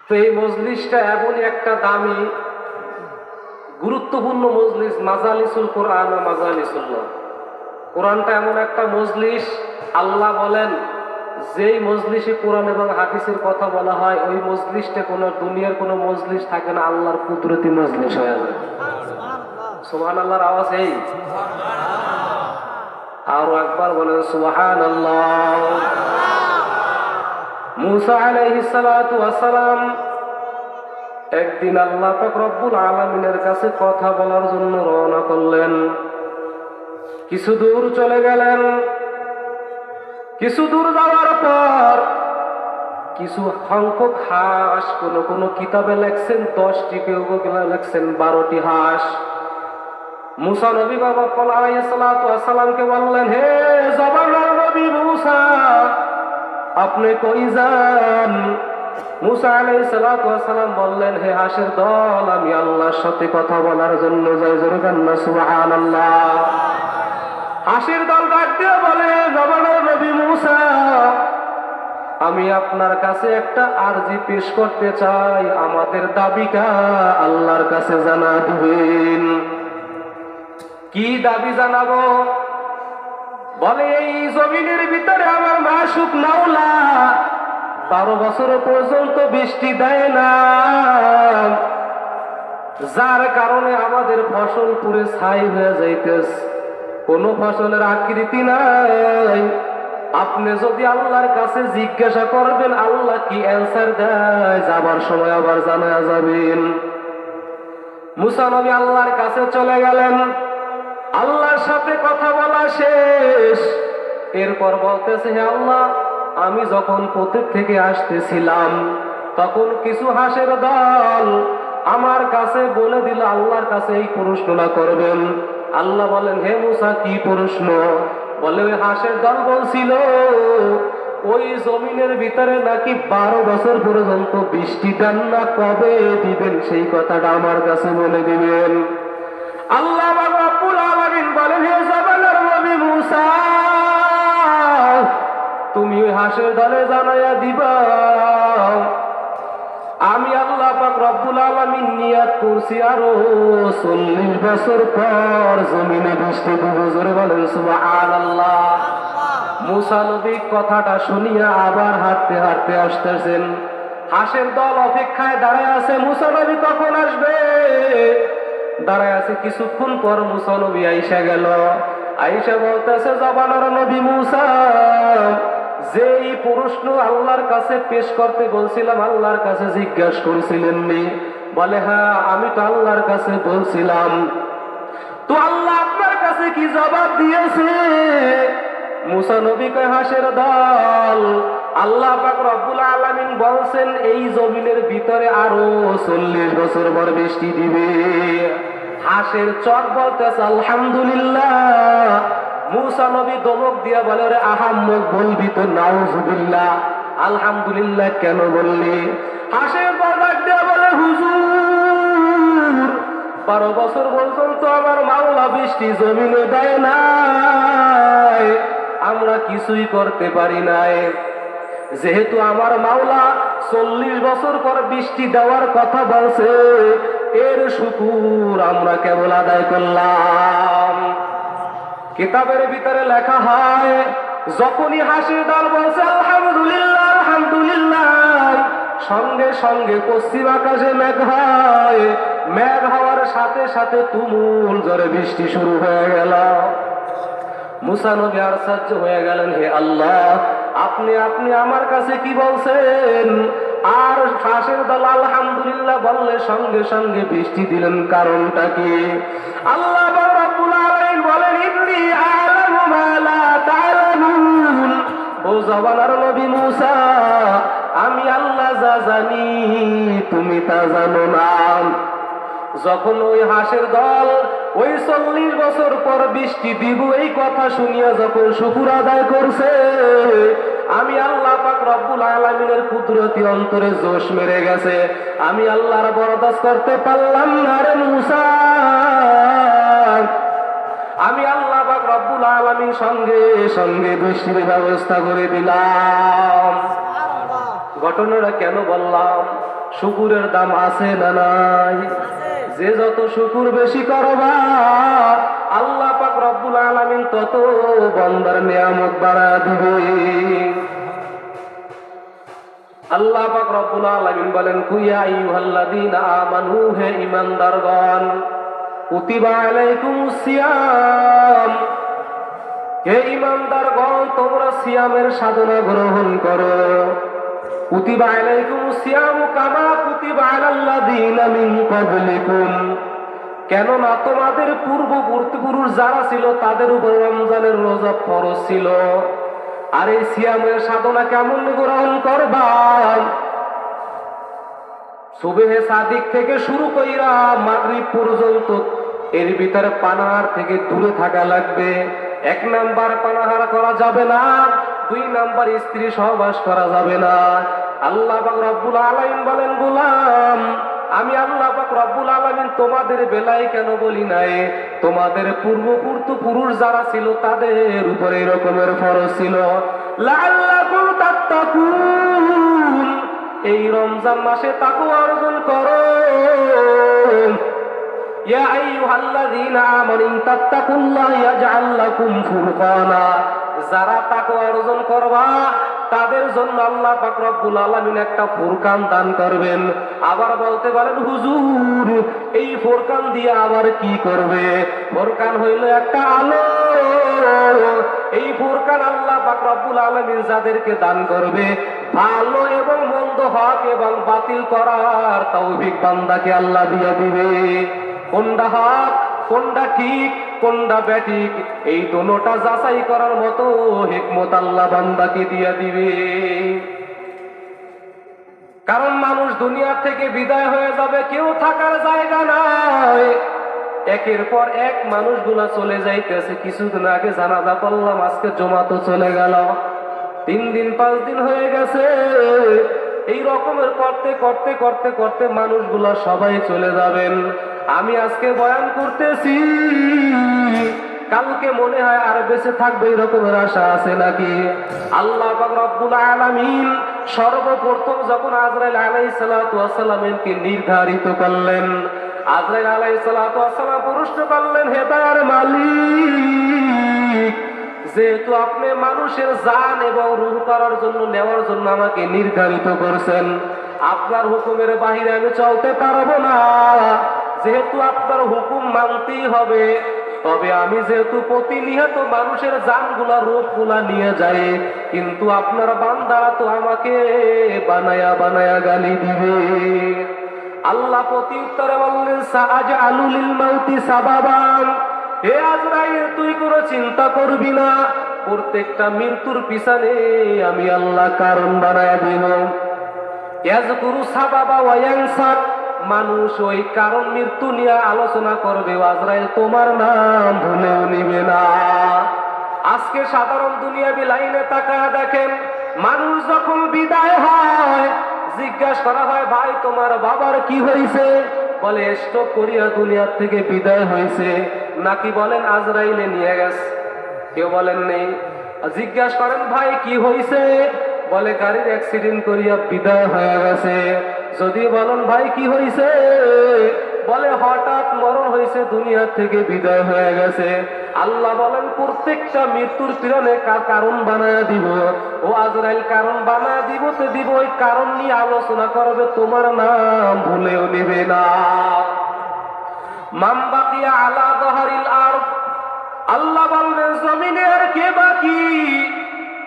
তো এই মজলিসটা এমনই একটা দামি গুরুত্বপূর্ণ মজলিস, মাজালিসুল কোরআন ও মাজালিসুল্লাহ। কোরআনটা এমন একটা মজলিস, আল্লাহ বলেন যেই মজলিসে কোরআন এবং হাদিসের কথা বলা হয় ওই মজলিসটা কোনো দুনিয়ার কোনো মজলিস থাকে না, আল্লাহর কুদরতি মজলিস হয়ে যায়। সুবহানাল্লাহর আওয়াজ এই আরো একবার বলেন সুবহানাল্লাহ। মুসা আলাইহিস সালাতু ওয়াস সালাম একদিন আল্লাহ পাক রব্বুল আলামিনের কাছে কথা বলার জন্য রওনা করলেন। কিছু দূর চলে গেলেন। কিছু দূর যাওয়ার পর কিছু সংখ্যক হাঁস, কোন কিতাবে লেখছেন 10টি, কেউ লেখছেন 12টি হাঁস। মুসা নবী বাবা আলাইহিস সালাতু ওয়াস সালামকে বললেন, হে জবানের নবী মুসা, আপনি কই যান? মুসা আলাইহিস সালাতু ওয়াস সালাম বললেন, হে হাঁসের দল, আমি আল্লাহর সাথে কথা বলার জন্য যাই। জোরে কান্না সুবহানাল্লাহ। হাঁসের দল ডাক দিয়ে বলে, জবানের নবী মুসা, আমি আপনার কাছে একটা আরজি পেশ করতে চাই, আমাদের দাবিটা আল্লাহর কাছে জানা দিবেন। কি দাবি জানাবো? বলে, এই জমিনের ভিতরে আমার মাসুক মাওলা 12 বছর পর্যন্ত বৃষ্টি দেয় না, যার কারণে আমাদের ফসল পুরে ছাই হয়ে যাইতেছে, কোনো ফসলের আকৃতি নাই। আপনি যদি আল্লাহর কাছে জিজ্ঞাসা করবেন, আল্লাহ কি অ্যান্সার দেয়, যাবার সময় আবার জানা যাবেন। মুসা নবী আল্লাহর কাছে চলে গেলেন। আল্লাহর সাথে কথা বলা শেষ। এরপর বলতেছে, হে আল্লাহ, আমি যখন পথের থেকে আসতেছিলাম তখন কিছু হাঁসের দল আমার কাছে বলে দিল আল্লাহর কাছে এই প্রশ্নটা করবেন। আল্লাহ বলেন, হে মুসা, কি প্রশ্ন? বলে, ওই হাঁসের দল বলছিল ওই জমিনের ভিতরে নাকি 12 বছর পর্যন্ত বৃষ্টি দেন না, কবে দিবেন সেই কথাটা আমার কাছে বলে দিবেন। আল্লাহ রাব্বুল আলামিন বলেন, হে জবানের নবী মুসা, তুমি ওই হাঁসের দলে জানাইয়া দিবা আমি আল্লাহ পাক রব্বুল আলামিন নিয়াত করছি আরো 40 বছর পর জমিনে বৃষ্টি দিব। জোরে বলেন সুবহানাল্লাহ। মুসা নবী কথাটা শুনিয়া আবার হাঁটতে হাঁটতে আসতেছেন। হাঁসের দল অপেক্ষায় দাঁড়ায় আছে, মুসা নবী কখন আসবে। দাঁড়ায় আছে। কিছুক্ষণ পর মুসা নবী আইসা গেল। আইসা বলতেছে, জবানের নবী মুসা, যেই প্রশ্ন আল্লাহর কাছে পেশ করতে বলছিলাম, আল্লাহর কাছে জিজ্ঞাসা করছিলেন নি? বলে, হ্যাঁ, আমি তো আল্লাহর কাছে বলছিলাম। তো আল্লাহ আপনার কাছে কি জবাব দিয়েছে? মুসা নবী কয়, হাঁসের দল, আল্লাহ পাক রব্বুল আলামিন বলছেন এই জমিনের ভিতরে আরো 40 বছর পর বৃষ্টি দিবে। হাঁসের চট বলতেছে আলহামদুলিল্লাহ। মুসা নবী দমক দিয়া বলে, রে আহাম্মক বলবি তো নাউজুবিল্লাহ, আলহামদুলিল্লাহ কেন বললি? হাঁসের বাজার দিয়া বলে, হুজুর 12 বছর পর্যন্ত আমার মাওলা বৃষ্টি জমিনে দেয় নাই, আমরা কিছুই করতে পারি নাই। যেহেতু আমার মাওলা 40 বছর পর বৃষ্টি দেওয়ার কথা বলছে, এর শুকর আমরা কেবল আদায় করলাম। কিতাবের ভিতরে লেখা হয়, যখনই হাসির দল বলছে আলহামদুলিল্লাহ আলহামদুলিল্লাহ, সঙ্গে সঙ্গে পশ্চিম আকাশে মেঘ হয়। মেঘ হওয়ার সাথে সাথে তুমুল জোরে বৃষ্টি শুরু হয়ে গেল। মুসা নবী আশ্চর্য হয়ে গেলেন, হে আল্লাহ, আপনি আমার কাছে কি বলছেন? আর হাঁসের দল আলহামদুলিল্লাহ বললে সঙ্গে সঙ্গে বৃষ্টি দিলেন, কারণটা কি? আল্লাহ রাব্বুল আলামিন বলেন, ইন্নী আ'লামু মা লা তা'লামুন। ও জবানের নবী মুসা, আমি আল্লাহ যা জানি তুমি তা জানো না। যখন ওই হাঁসের দল ওই 40 বছর পর বৃষ্টি দিব এই কথা শুনিয়া যখন শুকর আদায় করছে, আমি আল্লাহ পাক রব্বুল আলামিনের কুদরতি অন্তরে জোশ মেরে গেছে। আমি আল্লাহর বরদাস্ত করতে পারলাম না রে মুসা। আমি আল্লাহ পাক রব্বুল আলামিন সঙ্গে সঙ্গে বৃষ্টির ব্যবস্থা করে দিলাম। ঘটনাটা কেন বললাম? শুকুরের দাম আছে না নাই? যে যত শুকুর বেশি করবা আল্লাহ পাক রব্বুল আলামিন তত বান্দার নিয়ামত বাড়ায় দিবে। আল্লাহ পাক রব্বুল আলামিন বলেন, কুয়া আইয়ুহাল্লাযীনা আমানু, হে ঈমানদারগণ, কুতিবা আলাইকুমুস সিয়াম, হে ঈমানদারগণ তোমরা সিয়ামের সাধনা গ্রহণ করো। কুতিবা আলাইকুমুস সিয়ামু কামা কুতিবা আলাল্লাযীনা মিন ক্বাবলিকুম, কেননা তোমাদের পূর্ববর্তী যারা ছিল তাদের উপর রমজানের রোজা ফরজ ছিল। আর এই সিয়ামের সাধনা কেমন গ্রহণ করবা? সুবহে সাদিক থেকে শুরু কইরা মাগরিব পর্যন্ত এর ভিতরে পানাহার থেকে দূরে থাকা লাগবে। 1 নাম্বার পানাহার করা যাবে না, 2 নাম্বার স্ত্রী সহবাস করা যাবে না। আল্লাহ পাক রব্বুল আলামিন বলেন, গোলাম আমি আল্লাহ পাক রব্বুল আলামিন তোমাদের বেলায় কেন বলি নাই? তোমাদের পূর্বপুরুষ যারা ছিল তাদের উপরে এরকমের ফরজ ছিল। লাআল্লাকুম তাত্তাকুন, এই রমজান মাসে তাকওয়া অর্জন করো। ইয়া আইয়ুহাল্লাযীনা আমানু তাত্তাকুল্লাহ ইয়াজআল লাকুম ফুরকানা, যারা তাকওয়া অর্জন করবা তাদের জন্য আল্লাহ পাক রব্বুল আলামিন একটা ফুরকান দান করবেন। আবার বলতে পারেন, হুজুর এই ফুরকান দিয়ে আবার কি করবে? ফুরকান হইল একটা আলো। এই ফুরকান আল্লাহ পাক রব্বুল আলামিন যাদেরকে দান করবে, ভালো এবং মন্দ, হক এবং বাতিল করার তৌফিক বান্দাকে আল্লাহ দিয়ে দিবে। কোনটা হক, কোনটা ঠিক, কোনটা ব্যাঠিক, এই দুটোটা যাচাই করার মতো হিকমত আল্লাহ বান্দাকে দিয়ে দিবে। কারণ মানুষ দুনিয়া থেকে বিদায় হয়ে যাবে, কেউ থাকার জায়গা নাই। একের পর এক মানুষগুলা চলে যাইতেছে। কিছুদিন আগে জানাজা পড়লাম, আজকে জমা তো চলে গেল। 3 দিন 5 দিন হয়ে গেছে। এই রকমের করতে করতে করতে করতে মানুষগুলা সবাই চলে যাবেন। আমি আজকে বয়ান করতেছি, কালকে মনে হয় আর বেঁচে থাকবে এরকমের আশা আছে নাকি? আল্লাহ পাক রব্বুল আলামিন সর্বপ্রথম যখন আজরাইল আলাইহিস সালাতু ওয়াস সালামকে নির্ধারিত করলেন, আজরাইল আলাইহিস সালাতু ওয়াস সালাম প্রশ্ন করলেন, হে দয়ার মালিক, যেহেতু আপনি মানুষের জান এবং রূহ করার জন্য, নেওয়ার জন্য আমাকে নির্ধারিত করছেন, আপনার হুকুমের বাহিরে আমি চলতে পারবো না। যেহেতু আপনার হুকুম মানতেই হবে, তবে আমি যেহেতু প্রতিনিয়ত মানুষের জানগুলা, রূপগুলা নিয়ে যাই, কিন্তু আপনার বান্দারা তো আমাকে বানায়া বানায়া গালি দিবে। আল্লাহ প্রতি উত্তরে বললেন, সাআজআলু লিল মাউতি সাবাবান, হে আজরাইল তুই কোনো চিন্তা করবি না, প্রত্যেকটা মৃত্যুর পিছনে আমি আল্লাহ কারণ বানায়া দিব। ইয়াজকুরু সাবাবা ওয়া ইয়ানসা, মানুষ ওই কারণ মৃত্যু নিয়ে আলোচনা করবে, আজরাইল তোমার নাম ভুলেও নিবে না। আজকে সাধারণ দুনিয়াবি লাইনে তাকায় দেখেন, মানুষ যখন বিদায় হয় জিজ্ঞাসা করা হয়, ভাই তোমার বাবার কি হয়েছে? বলে স্ট্রোক করিয়া দুনিয়ার থেকে বিদায় হয়েছে। নাকি বলেন আজরাইলে নিয়ে গেছে? কেউ বলেন নেই। জিজ্ঞাসা করেন, ভাই কি হয়েছে? বলে গাড়ির অ্যাক্সিডেন্ট করিয়া বিদায় হয়ে গেছে। যদি বলেন ভাই কি হয়েছে? বলে হঠাৎ মরণ হয়েছে, দুনিয়া থেকে বিদায় হয়ে গেছে। আল্লাহ বলেন, প্রত্যেকটা মৃত্যুর পিছনে কারণ বানায় দিব। ও আজরাইল কারণ বানায় দিব, তো দিব, ওই কারণ নিয়ে আলোচনা করবে, তোমার নাম ভুলেও নিবে না। মান বাকিয়া আলা যাহরিল আরদ, আল্লাহ বলবেন জমিনে আর কে বাকি?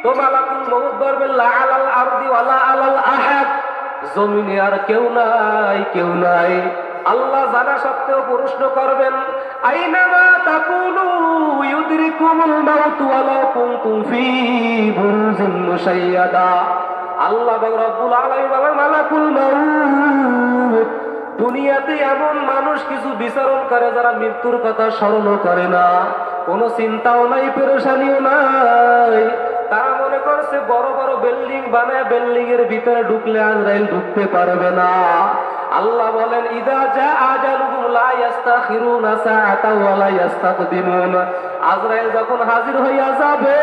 তো মালাকুল মউত বলবে, লা আলাল আরদি ওয়ালা আলাল আহাদ, জমিনে আর কেউ নাই, কেউ নাই। আল্লাহ জানা সত্ত্বেও প্রশ্ন করবেন, আইনামা তাকুনু ইউদরিকুমুল মাউত ওয়ালাউ কুনতুম ফি বুরুজিন মুশাইয়াদা। আল্লাহ রব্বুল আলামিন বলেন, মালাকুল মউত, দুনিয়াতে এমন মানুষ কিছু বিচারণ করে যারা মৃত্যুর কথা স্মরণ করে না, কোনো চিন্তাও নাই, পেরেশানিও নাই। তারা মনে করছে বড় বড় বিল্ডিং বানায়, বিল্ডিং এর ভিতরে ঢুকলে আজরাইল ঢুকতে পারবে না। আল্লাহ বলেন, ইদা জা আজালুহুম লা ইস্তাখিরুনা সাআতাও ওয়া লা ইস্তাকদিমুন, আজরাইল যখন হাজির হইয়া যাবে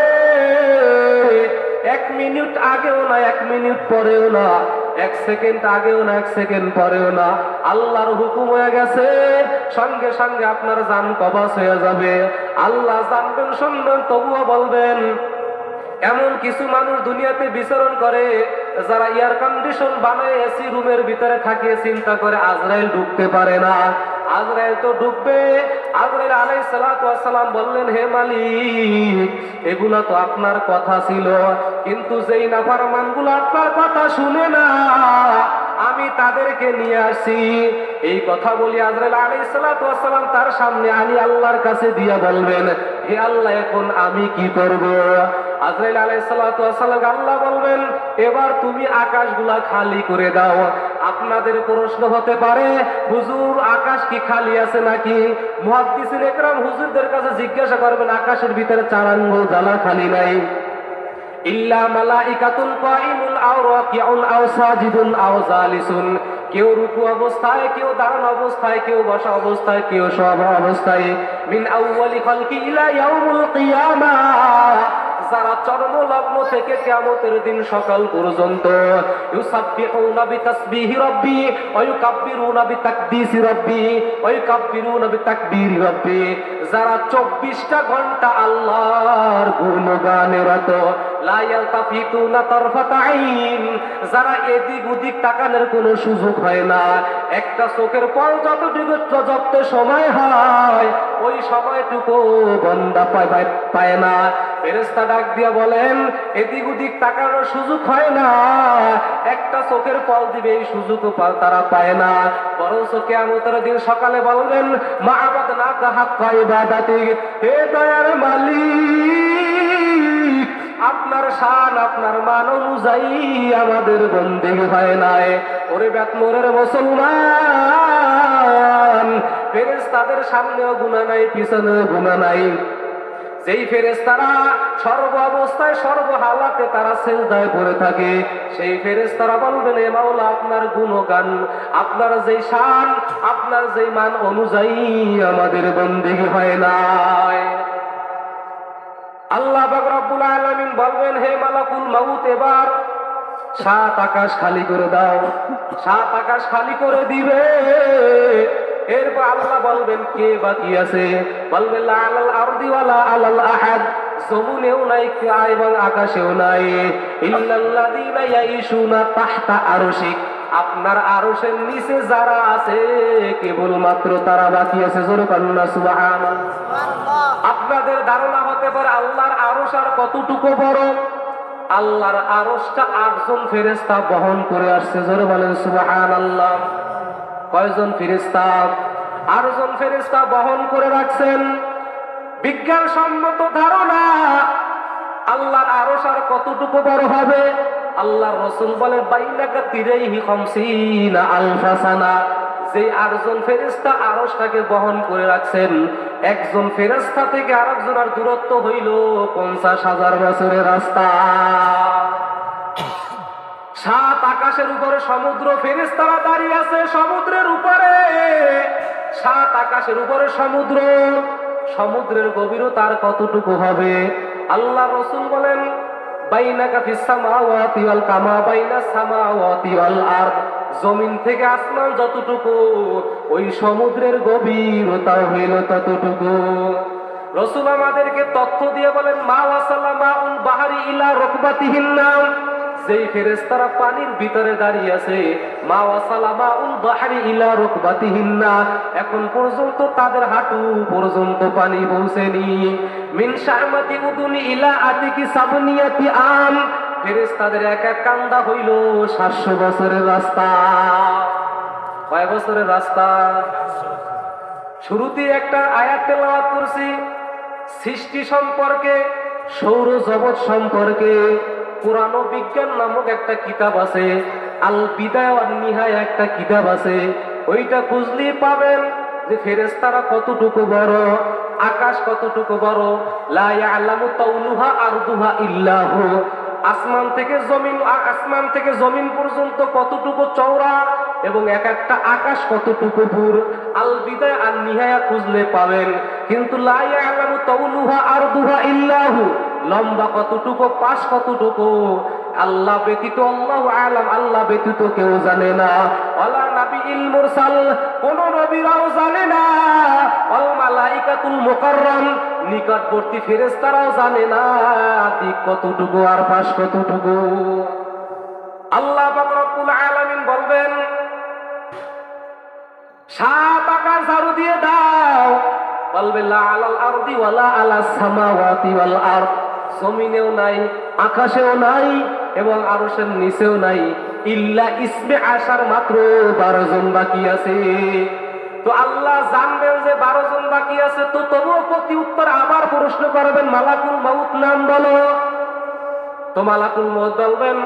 1 মিনিট আগেও না 1 মিনিট পরেও না, 1 সেকেন্ড আগেও না 1 সেকেন্ড পরেও না, আল্লাহর হুকুম হয়ে গেছে, সঙ্গে সঙ্গে আপনার জান কবজ হয়ে যাবে। আল্লাহ জানবেন, শুনবেন, তবুও বলবেন। এমন কিছু মানুষ দুনিয়াতে বিচরণ করে যারা এয়ার কন্ডিশন বানায় এসি রুমের ভিতরে থাকিয়ে চিন্তা করে আজরাইল ঢুকতে পারে না। আজরাইল তো ঢুকবে। আজরাইল আলাইহিস সালাতু ওয়াস সালাম বললেন, হে মালিক, এগুলা তো আপনার কথা ছিল, কিন্তু যেই নাফরমানগুলো আপনার কথা শুনে না আমি তাদেরকে নিয়ে আসি। এই কথা বলি আজরাইল আলাইহিস সালাতু ওয়াস সালাম তার সামনে আলী আল্লাহর কাছে দিয়া বলবেন, হে আল্লাহ, এখন আমি কি করব? আজরাইল আলাইহিস সালাতু ওয়াস সালাম আল্লাহ বলবেন, এবার তুমি আকাশগুলা খালি করে দাও। আপনাদের প্রশ্ন হতে পারে, হুজুর আকাশ কি খালি আছে নাকি? মুহাদ্দিসিন একরাম হুজুরদের কাছে জিজ্ঞাসা করবেন, আকাশের ভিতরে 4 আঙ্গুল জ্বালা খালি নাই। ইল্লা মালাইকাতুন কাইমুন আও রাকিউন আও সাজিদুন আও জালিসুন, কেউ রুকু অবস্থায়, কেউ দাঁড়ানো অবস্থায়, কেউ বসা অবস্থায়, কেউ শোয়া অবস্থায়, মিন আউয়ালি খালকি ইলা ইয়াউমুল কিয়ামাহ, যারা চরমলগ্ন থেকে কিয়ামতের দিন সকাল পর্যন্ত ইউসাব্বিহুনা বিতাসবিহি রাব্বি ওয়া ইউকাব্বিরুনা বিতাকদিসি রাব্বি ওয়া ইউকাব্বিরুনা বিতাকবীরি রাব্বি, যারা 24টা ঘন্টা আল্লাহর গুণগানে রত, লা ইয়ালতাফিতুনা তারফাতা আইন, যারা এদিক ওদিক তাকানোর কোনো সুযোগ হয় না। একটা চোখের পর যতটুকু যত সময় হয় ওই সময়টুকু বান্দা পায় না। ফেরেশতা ডাক দিয়া বলেন, এদিক ওদিক তাকানোর সুযোগ হয় না, একটা চোখের পল দিবে এই সুযোগও তারা পায় না। বরঞ্চ কিয়ামতের দিন সকালে বলবেন, মা আবাদনাকা হাক্কা ইবাদাতিক, হে দয়ার মালিক, আপনার শান আপনার মান অনুযায়ী আমাদের বন্দেগী হয় নাই। ওরে বেতমোরের মুসলমান, ফেরেশতাদের সামনেও গুনাহ নাই, পিছনেও গুনাহ নাই। যেই ফেরেশতারা সর্ব অবস্থায় সর্ব হালাতে তারা সিজদায় পড়ে থাকে, সেই ফেরেশতারা বলবেন, হে মাওলা, আপনার গুণগান, আপনার যেই শান, আপনার যেই মান অনুযায়ী আমাদের বন্দেগী হয় নাই। আল্লাহ পাক রব্বুল আলামিন বলবেন, হে মালাকুল মাউত, এবার 7 আকাশ খালি করে দাও। 7 আকাশ খালি করে দিবে। এরপর আল্লাহ বলবেন, কে বাকি আছে? বলবেন, লা আলাল আরদি ওয়ালা আলাল আহাদ, জমিনেও নাই এবং আকাশেও নাই, ইল্লাল্লাযীনা ইয়াইশুনা তাহতা আরশিক, আপনার আরশের নিচে যারা আছে কেবলমাত্র তারা বাকি আছে। জোরে কান্না সুবহানাল্লাহ। আপনাদের ধারণা হতে পারে আল্লাহর আরশ আর কতটুকু বড়? আল্লাহর আরশটা 8 জন ফেরেশতা বহন করে আসছে। জোরে বলেন সুবহানাল্লাহ। কয়জন ফেরেশতা? 8 জন ফেরেশতা বহন করে রাখছেন। বিজ্ঞান সম্মত ধারণা আল্লাহর আরশ আর কতটুকু বড় হবে? আল্লাহর রাসূল বলেন, বাইনাকা তিরাইহি 50 আলফা সানা। যে 8 জন ফেরেশতা আরশটাকে বহন করে রাখছেন, একজন ফেরেশতা থেকে আরেকজনের দূরত্ব হইল 50,000 বছরের রাস্তা। 7 আকাশের উপরে সমুদ্র, ফেরেশতারা দাঁড়িয়ে আছে সমুদ্রের উপরে। 7 আকাশের উপরে সমুদ্র, সমুদ্রের গভীরতা আর কতটুকু হবে? আল্লাহ রাসূল বলেন, বাইনাকা ফিস সামাওয়াতি ওয়াল কামা বাইনাস সামাওয়াতি ওয়াল আরদ, জমিন থেকে আসমান যতটুকু, ওই সমুদ্রের গভীরতা হইল ততটুকু। রাসূল আমাদেরকে তথ্য দিয়ে বলেন, মা ওয়াসালা মাউল বাহরি ইলা রুকবাতিহিন্না, যেই ফেরেশতারা পানির ভিতরে দাঁড়িয়ে আছে, মা ওয়াসালা মাউল বাহরি ইলা রুকবাতিহিন্না, এখন পর্যন্ত তাদের হাঁটু পর্যন্ত পানি পৌঁছেনি। মিন শামাতি উদুনি ইলা আতিকি সাবনিয়াতি আম, ফেরেশতাদের এক এক কান্দা হইল 700 বছরের রাস্তা। কয় বছরের রাস্তা? শুরুতে একটা আয়াত তেলাওয়াত করছি সৃষ্টি সম্পর্কে, সৌরজগৎ সম্পর্কে। পুরানো বিজ্ঞান নামক একটা কিতাব আছে, আল বিদায়া ওয়ান নিহায়া একটা কিতাব আছে, ওইটা খুঁজলেই পাবেন যে ফেরেশতারা কতটুকু বড়, আকাশ কতটুকু বড়। লা ইয়ালামু তাউলুহা আরদুহা ইল্লাহু, আসমান থেকে জমিন পর্যন্ত কতটুকু চওড়া এবং এক একটা আকাশ কতটুকু দূর, আল বিদায়া আর নিহায়া খুঁজলে পাবেন। কিন্তু লা ইয়ালামু তাউলুহা আরদুহা ইল্লাহু, লম্বা কতটুকু, পাশ কতটুকু, আল্লাহ ব্যতীত, আল্লাহু আ'লাম, আল্লাহ ব্যতীত কেউ জানে না। ওয়ালা নাবিয়্যিল মুরসাল, কোন নবীরাও জানে না। ওয়াল মালাইকাতুল মুকাররাম, নিকটবর্তী ফেরেশতারাও জানে না দিক কতটুকু আর পাশ কতটুকু। আল্লাহ পাক রব্বুল আলামিন বলবেন, 7 আকাশ ঝাড়ু দিয়ে দাও। বলবে লা আলাল আরদি ওয়ালা আলাস সামাওয়াতি ওয়াল আরদ, জমিনেও নাই, আকাশেও নাই এবং আরশের নিচেও নাই, ইল্লা ইসমে আশার, মাত্র 12 জন বাকি আছে। তো আল্লাহ জানবেন যে 12 জন বাকি আছে, তো তবুও প্রতি উত্তর আবার প্রশ্ন করবেন, মালাকুল মাউত নাম বলো। তো মালাকুল মাউত বলবেন,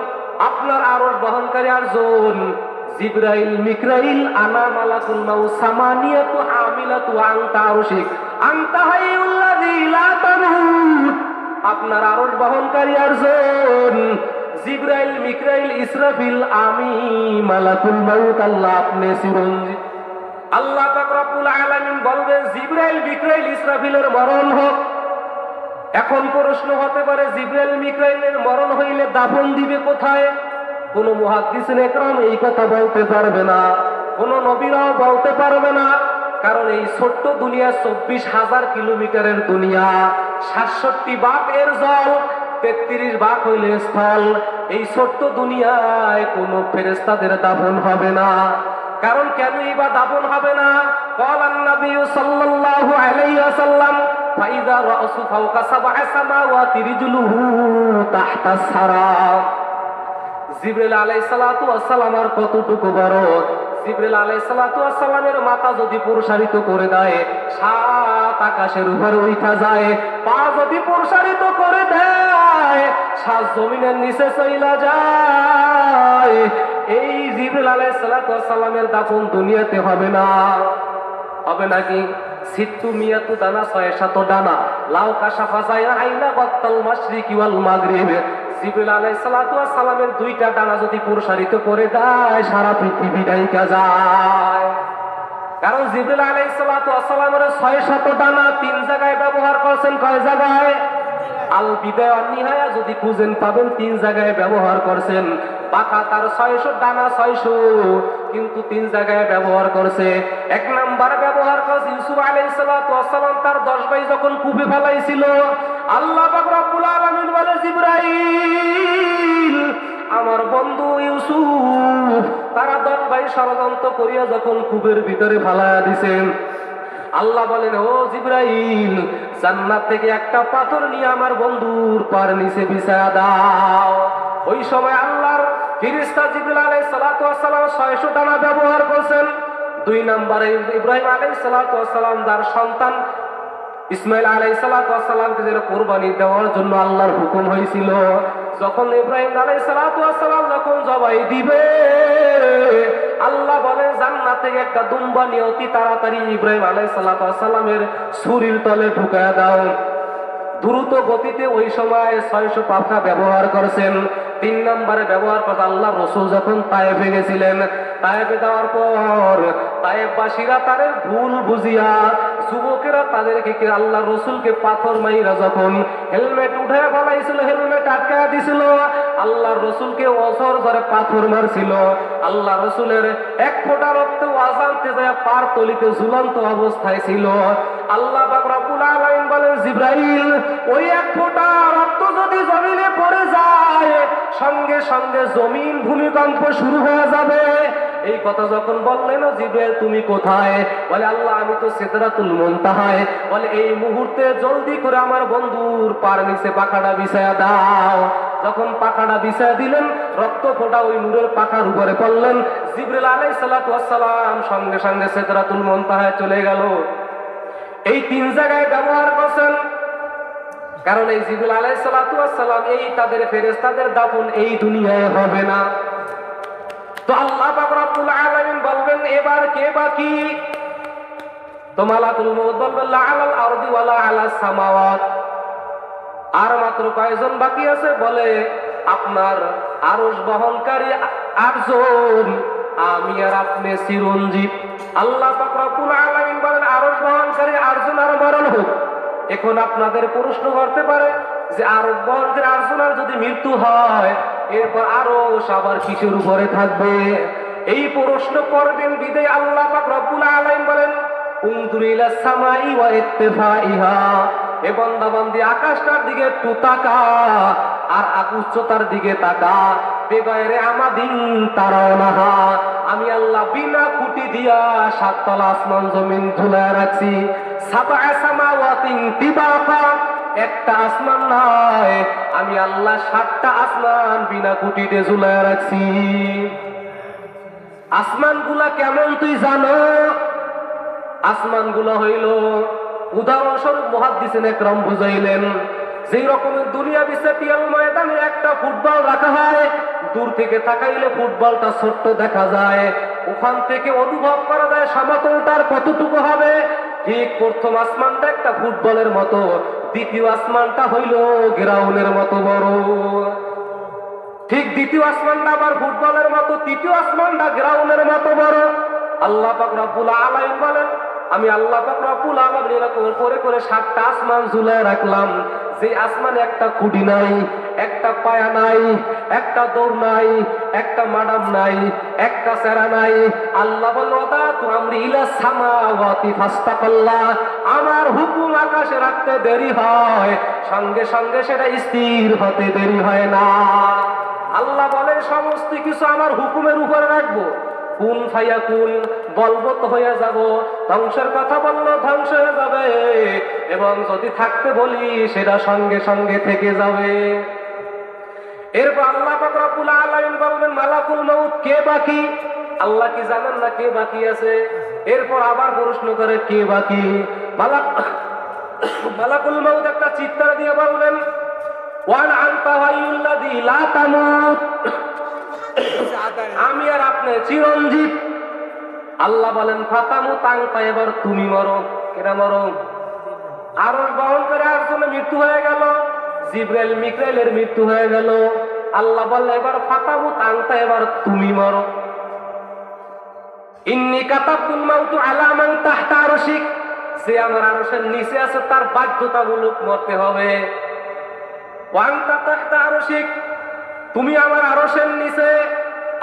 আপনার আরশ বহনকারী 8 জন, জিবরাইল, মিকরাইল, আনা মালাকুল মাউত, সামানিয়াতু হামিলাতু আনতা আরশিক, আনতা হাইয়ুল্লাযী লা তামুত। আপনার আরশ বহনকারী 8 জন, জিবরাইল, মিকরাইল, ইসরাফিল, আমি মালাকুল মাউত, আল্লাহ আপনি চিরঞ্জীব। আল্লাহ পাক রব্বুল আলামিন বলবেন, জিবরাইল, মিকরাইল, ইসরাফিলের মরণ হোক। এখন প্রশ্ন হতে পারে, জিবরাইল, মিকরাইলের মরণ হইলে দাফন দিবে কোথায়? কোন মুহাদ্দিসিন একরাম এই কথা বলতে পারবে না, কোন নবীরাও বলতে পারবে না। কারণ এই ছোট্ট দুনিয়া 24,000 কিলোমিটারের দুনিয়া, 67 ভাগ এর জল, 33 ভাগ হইলে স্থল। এই ছোট্ট দুনিয়ায় কোন ফেরেশতাদের দাফন হবে না। কারণ কেনই বা দাফন হবে না? ক্বালান নবী সাল্লাল্লাহু আলাইহি ওয়াসাল্লাম, ফাইযা রাসু ফাওকা সাব'a সামাওয়াতি রিজলুহু তাহতা সারা। জিবরাইল আলাইহিস সালাতু ওয়াস সালাম আর কতটুকু বড়? জিবরাইল আলাইহিস সালাতু ওয়াস সালামের মাথা যদি প্রসারিত করে দেয়, 7 আকাশের উপরে উঠা যায়। পা যদি প্রসারিত করে দেয়, 7 জমিনের নিচে চইলা যায়। এই জিবরাইল আলাইহিস সালাতু ওয়াস সালামের দাফন দুনিয়াতে হবে না। হবে নাকি? সিত্তু মিয়াতু দানা, 600 ডানা। লাউ কাশাফা যায়রা আইনা বাত্তাল মাশরিকি ওয়াল মাগরিব। জিবরাইল আলাইহিস সালাতু ওয়াস সালামের 2টা ডানা যদি প্রসারিত করে দেয়, সারা পৃথিবী ঢাইকা যায়। কারণ জিবরাইল আলাইহিস সালাতু ওয়াস সালামের 600 ডানা 3 জায়গায় ব্যবহার করেছেন। কয় জায়গায়? আল বিদায়া ওয়ান নিহায়া যদি খুঁজেন পাবেন 3 জায়গায় ব্যবহার করেছেন। পাখা তার 600 ডানা, 600, কিন্তু 3 জায়গায় ব্যবহার করছে। 1 নাম্বার ব্যবহার করছে ইউসুফ আলাইহিস সালাতু ওয়াস সালাম, তার 10 ভাই যখন কূপে ফেলাইছিল, আল্লাহ পাক রব্বুল আলামিন বলে, জিবরাইল, আমার বন্ধু ইউসুফ, তারা 10 ভাই ষড়যন্ত্র করিয়া যখন কূপের ভিতরে ফেলাইয়া দিছেন, আল্লাহ বলেন, ও জিবরাইল, জান্নাত থেকে একটা পাথর নিয়ে আমার বন্ধুর পার নিচে বিছায়া দাও। ওই সময় আল্লাহর ফেরেশতা জিবরাইল আলাইহিস সালাতু ওয়াস সালাম 600 ডানা ব্যবহার করেছেন। 2 নম্বরে ইব্রাহিম আলাইহিস সালাতু ওয়াস সালাম তার সন্তান ইসমাইল আলাইহিস সালাতু ওয়াস সালামকে যে কুরবানি দেওয়ার জন্য আল্লাহর হুকুম হয়েছিল, যখন ইব্রাহিম আলাইহিস সালাতু ওয়াস সালাম যখন জবাই দিবে, আল্লাহ বলেন, জান্নাত থেকে একটা দুম্বা নিয়ে অতি তাড়াতাড়ি ইব্রাহিম আলাইহিস সালাতু ওয়াস সালামের ছুরির তলে ঢুকায়া দাও। দ্রুত গতিতে ওই সময় 600 পাখা ব্যবহার করেছেন। 3 নম্বরে ব্যবহার করে আল্লাহ রসুল যখন তায়েফে গেছিলেন, তায়েফে যাওয়ার পর তায়েফবাসীরা তাদের ভুল বুঝিয়া, যুবকেরা তাদেরকে আল্লাহ রসুলকে পাথর মাইরা যখন হেলমেট উঠে ফেলাইছিল, হেলমেট আটকায়া দিছিল, আল্লাহ রসুলকে অজর ধরে পাথর মারছিল। আল্লাহ রসুলের 1 ফোঁটা রক্ত অজান্তে যায় পার তলিতে ঝুলন্ত অবস্থায় ছিল। আল্লাহ পাক রব্বুল আলামিন বলেন, জিবরাইল, ওই 1 ফোঁটা রক্ত যদি জমিনে পড়ে যায়, সঙ্গে সঙ্গে জমিন ভূমিকম্প শুরু হয়ে যাবে। এই কথা যখন বললেন, জিবরাইল তুমি কোথায়? বলে, আল্লাহ আমি তো সিদরাতুল মুনতাহায়। বলে, এই মুহূর্তে জলদি করে আমার বন্ধুর পার নিচে পাখাটা বিছায়া দাও। যখন পাখাটা বিছায়া দিলেন, রক্ত ফোঁটা ওই নূরের পাখার উপরে পড়লেন। জিবরাইল আলাইহিস সালাতু ওয়াস সালাম সঙ্গে সঙ্গে সিদরাতুল মুনতাহায় চলে গেল। এই 3 জায়গায় ব্যবহার করছেন। কারণ এই জিবরাইল আলাইহিস সালাতু ওয়াস সালাম, এই তাদের ফেরেশতাদের দাফন এই দুনিয়ায় হবে না। তো আল্লাহ পাক রব্বুল আলামিন বলবেন, এবার কে বাকি? তো মালাকুল মউত বলবেন, লা আলাল আরদি ওয়ালা আলাস সামাওয়াত। আর মাত্র কয়জন বাকি আছে? বলে, আপনার আরশ বহনকারী 8 জন, আমি আর আপনি চিরঞ্জীব। আল্লাহ পাক রব্বুল আলামিন বলেন, আরশ বহনকারী 8 জন আর মরণ হোক। এখন আপনাদের প্রশ্ন করতে পারে, যে আরব বন্ধের আরজুনার যদি মৃত্যু হয় এরপর আরো আবার কিসের উপরে থাকবে? এই প্রশ্ন করবেন বিদে আল্লাহ পাক রব্বুল আলামিন বলেন উনজুর ইলাস সামাই ওয়া ইত্তিফাইহা, এ বান্দা বান্দি আকাশটার দিকে একটু তাকা আর উচ্চতার দিকে তাকা। বেগায়রে আমাদিন তারাওনাহা, আমি আল্লাহ বিনা খুঁটি দিয়া সাততলা আসমান জমিন ঝুলায় রাখছি। সাবআ সামাওয়াতিন তিবাকা, একটা আসমান নয়, আমি আল্লাহ 7টা আসমান বিনা খুঁটিতে ঝুলায় রাখছি। আসমানগুলা কেমন তুই জানো? আসমানগুলা হইল উদাহরণস্বরূপ মুহাদ্দিসিন একরাম বুঝাইলেন, যেই রকমের দুনিয়া বিশ্ববিদ্যালয় ময়দানে একটা ফুটবল রাখা হয়, দূর থেকে তাকাইলে ফুটবলটা ছোট্ট দেখা যায়, ওখান থেকে অনুভব করা যায় সমতলটার কতটুকু হবে। ঠিক প্রথম আসমানটা একটা ফুটবলের মতো, দ্বিতীয় আসমানটা হইল গ্রাউন্ডের মতো বড়। ঠিক দ্বিতীয় আসমানটা আবার ফুটবলের মতো, তৃতীয় আসমানটা গ্রাউন্ডের মতো বড়। আল্লাহ পাক রব্বুল আলামিন বলেন আমি আল্লাহ পাক রব্বুল আলামিন এরকম করে করে 7টা আসমান ঝুলায় রাখলাম, যে আসমানে একটা খুঁটি নাই, একটা পায়া নাই, একটা দৌড় নাই, একটা মাডাম নাই, একটা সেরা নাই। আল্লাহ বলল আমরি ইলা সামাওয়াতি ফাস্তাকাল্লাহ, আমার হুকুম আকাশে রাখতে দেরি হয়, সঙ্গে সঙ্গে সেটা স্থির হতে দেরি হয় না। আল্লাহ বলেন সমস্ত কিছু আমার হুকুমের উপরে রাখবো, কুন ফায়াকুন বলবো তো হয়ে যাব, ধ্বংসের কথা বললো ধ্বংস হয়ে যাবে, এবং যদি থাকতে বলি সেটা সঙ্গে সঙ্গে থেকে যাবে। এরপর আল্লাহ পাক রব্বুল আলামিন বলবেন মালাকুল মউত কে বাকি? আল্লাহ কি জানেন না কে বাকি আছে? এরপর আবার প্রশ্ন করে কে বাকি? মালাকুল মউত একটা চিৎকার দিয়ে বলবেন ওয়ান আনতা হাইয়ুল্লাযী লা তামুত, আমি আর আপনি চিরঞ্জীব। আল্লাহ বলেন ফাতামু তাংতা, এবার তুমি মরো। কেনা মরো? আরশ বহন করে আরেকজনের মৃত্যু হয়ে গেল, জিবরাইল মিকাইলের মৃত্যু হয়ে গেল। আল্লাহ বললেন এবার ফাতামু তাংতা, এবার তুমি মরো। ইন্নী কাতাবতুল মাউতু আলা মান তাহতা আরশিক, যে আমার আরশের নিচে আছে তার বাধ্যতামূলক মরতে হবে। ওয়ান্তা তাহতা আরশিক, তুমি আমার আরশের নিচে।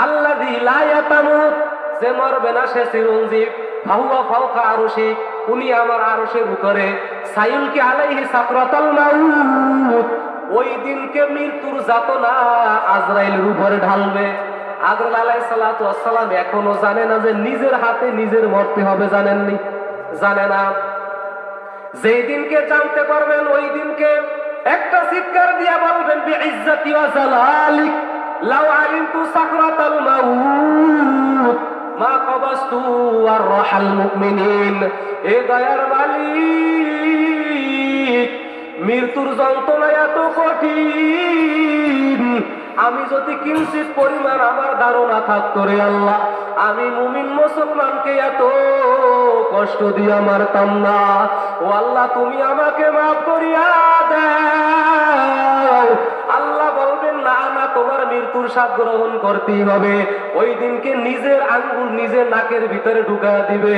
আল্লাযী লা ইয়াতামুত, যে মরবে না সে চিরঞ্জীব। ফাহুয়া ফাওকা আরশিক, উনি আমার আরশের উপরে। সাইউলকি আলাইহি সাকরাতাল মাউত, ওই দিনকে মৃত্যুর যাতনা আজরাইলের উপরে ঢালবে। আজরাইল আলাইহিস সালাতু ওয়াস সালাম এখনো জানে না যে নিজের হাতে নিজের মরতে হবে, জানেননি? জানে না। যেই দিনকে জানতে পারবেন ওই দিনকে একটা চিৎকার দিয়া বলবেন বিইজ্জাতি ওয়া জালালিক লাউ আলিমতু সাকরাতাল মাউত মা কবাস্তু আর রাহাল মুমিনিন। এ দয়ার মালিক, মৃত্যুর যন্ত্রণা এত কঠিন, আমি যদি কিঞ্চিত পরিমাণ আমার ধারণা থাকতো রে আল্লাহ, আমি মুমিন মুসলমানকে এত কষ্ট দিয়ে মারতাম না। ও আল্লাহ তুমি আমাকে মাফ করিয়া দাও। আল্লাহ বলবেন না না, তোমার মৃত্যুর স্বাদ গ্রহণ করতেই হবে। ওই দিনকে নিজের আঙ্গুল নিজের নাকের ভিতরে ঢুকা দিবে,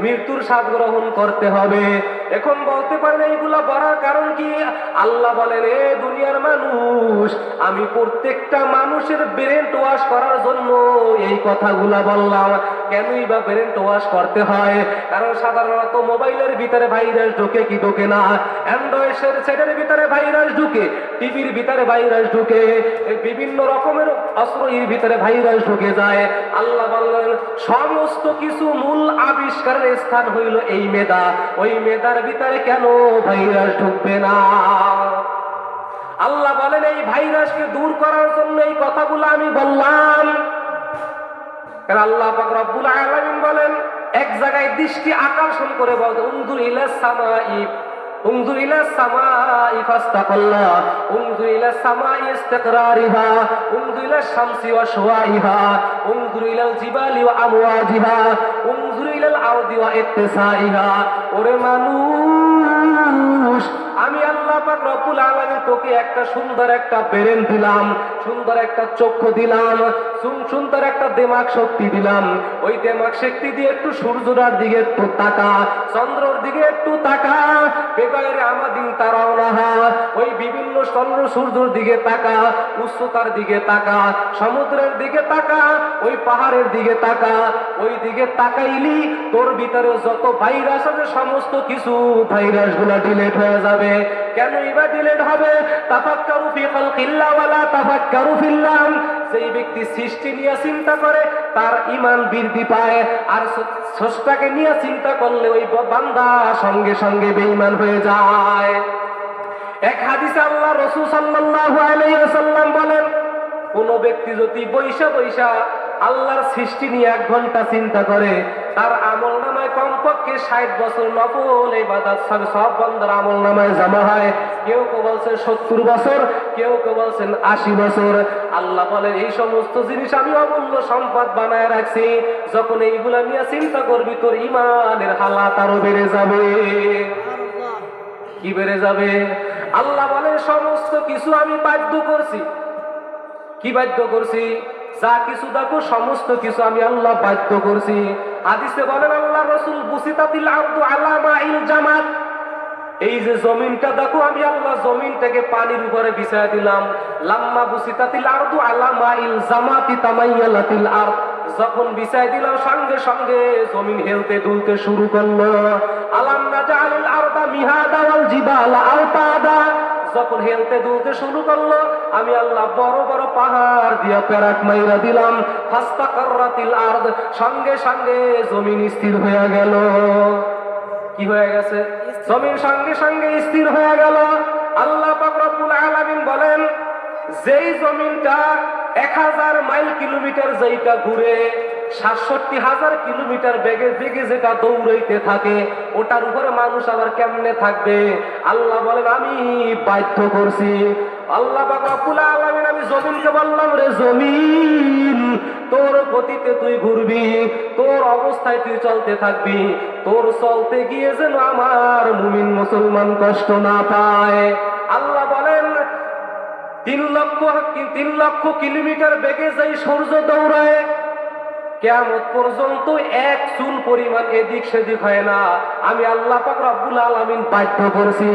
মৃত্যুর স্বাদ গ্রহণ করতে হবে। এখন বলতে পারেন এইগুলা বলার কারণ কি? আল্লাহ বলেন এ দুনিয়ার মানুষ, আমি প্রত্যেকটা মানুষের ব্রেন ওয়াশ করার জন্য এই কথাগুলা বললাম। কেনই বা ব্রেন ওয়াশ করতে হয়? কারণ সাধারণত মোবাইলের ভিতরে ভাইরাস ঢুকে কি ঢোকে না? অ্যান্ড্রয়েড সেটের ভিতরে ভাইরাস ঢুকে, টিভির ভিতরে ভাইরাস ঢুকে, বিভিন্ন রকমের অস্ত্রের ভিতরে ভাইরাস ঢুকে যায়। আল্লাহ বললেন সমস্ত কিছু মূল আবিষ্কারের স্থান হইল এই মেদা, ওই মেদার ভিতরে কেন ভাইরাস ঢুকবে না? আল্লাহ বলেন এই ভাইরাসকে দূর করার জন্য এই কথাগুলো আমি বললাম। কারণ আল্লাহ পাক রব্বুল আলামিন বলেন এক জায়গায় দৃষ্টি আকর্ষণ করে বলেন উনজুর ইলাস সামাই, উনজুর ইলাস সামাই ফাস্তাকাল্লাহ, উনজুর ইলাস সামাই ইস্তিকরারিহা, উনজুর ইলাস শামসি ওয়া শুআইহা, উনজুর ইলাল জিবালি ওয়া আমওয়াজিহা, উনজুর ইলাল আরদি ওয়া ইত্তিসাইহা। ওরে মানুষ, আমি আল্লাহ পাক রব্বুল আলামিন তোকে একটা সুন্দর একটা ব্রেন দিলাম, সুন্দর একটা চক্ষু দিলাম, সুন্দর একটা দিমাগ শক্তি দিলাম। ওই দিমাগ শক্তি দিয়ে একটু সূর্যটার দিকে একটু তাকা, চন্দ্রের দিকে একটু তাকা, বেগাইরে আমাদিন তারাও না, ওই বিভিন্ন চন্দ্র সূর্যের দিকে তাকা, উচ্চতার দিকে তাকা, সমুদ্রের দিকে তাকা, ওই পাহাড়ের দিকে তাকা। ওই দিকে তাকাইলি তোর ভিতরে যত ভাইরাস আছে সমস্ত কিছু ভাইরাস গুলা ডিলেট হয়ে যাবে। কেন এবার ডিলেট হবে? তাফাক্কারু ফি খালকিল্লাহ ওয়ালা তাফাক্কারু ফিল্লাহ। সেই ব্যক্তি সৃষ্টি নিয়ে চিন্তা করে তার ঈমান বৃদ্ধি পায়, আর স্রষ্টাকে নিয়ে চিন্তা করলে ওই বান্দা সঙ্গে সঙ্গে বেঈমান হয়ে যায়। এক হাদিসে আল্লাহ রাসূল সাল্লাল্লাহু আলাইহি ওয়াসাল্লাম বলেন, কোন ব্যক্তি যদি বৈশা বৈশা আল্লাহর সৃষ্টি নিয়ে 1 ঘন্টা চিন্তা করে, তার আমল নামায় কমপক্ষে 60 বছর নফল ইবাদত সব বান্দার আমল নামায় জমা হয়। কেউ কেউ বলছেন 70 বছর, কেউ কেউ বলছেন 80 বছর। আল্লাহ বলেন এই সমস্ত জিনিস আমি অমূল্য সম্পদ বানায় রাখছি, যখন এইগুলা নিয়ে চিন্তা করবি তোর ঈমানের হালাত আরো বেড়ে যাবে। কি বেড়ে যাবে? আল্লাহ বলেন সমস্ত কিছু আমি বাধ্য করছি। কি বাধ্য করছি? যা কিছু দেখো সমস্ত কিছু আমি আল্লাহ বাধ্য করছি। হাদিসে বলেন আল্লাহ রাসূল, বুসিতাতিল আরদু আলা মাইল জামাত। এই যে জমিনটা দেখো আমি আল্লাহ জমিনটাকে পানির উপরে বিছায়া দিলাম। লাম্মা বুসিতাতিল আরদু আলা মাইল জামাতি তামাইয়ালাতিল আরদ। যখন বিছায় দিলাম সঙ্গে সঙ্গে জমিন হেলতে দুলতে শুরু করলো। আলাম নাজালিল আরদা মিহাদা ওয়াল জিবালা আওতাদা। যখন হেলতে দুলতে শুরু করলো আমি আল্লাহ বড় বড় পাহাড় দিয়া প্যারাক মাইরা দিলাম। ফাস্তাকাররাতিল আরদ। সঙ্গে সঙ্গে জমিন স্থির হয়ে গেল। কি হয়ে গেছে? জমিন সঙ্গে সঙ্গে স্থির হয়ে গেল। আল্লাহ পাক রব্বুল আলামিন বলেন, যেই জমিনটা 1000 মাইল কিলোমিটার যেটা ঘুরে 67,000 কিলোমিটার বেগে বেগে যেটা দৌড়াইতে থাকে, ওটার উপরে মানুষ আবার কেমনে থাকবে? আল্লাহ বলেন আমি বাধ্য করছি। আল্লাহ পাক রব্বুল আলামিন আমি জমিনকে বললাম, রে জমিন তোর গতিতে তুই ঘুরবি, তোর অবস্থায় তুই চলতে থাকবি, তোর চলতে গিয়ে যেন আমার মুমিন মুসলমান কষ্ট না পায়। আল্লাহ বলেন 3 লক্ষ কিলোমিটার বেগে যাই সূর্য দৌড়ায়, কিয়ামত পর্যন্ত 1 চুল পরিমাণ এদিক সেদিক হয় না। আমি আল্লাহ পাক রব্বুল আলামিন বাধ্য করছি।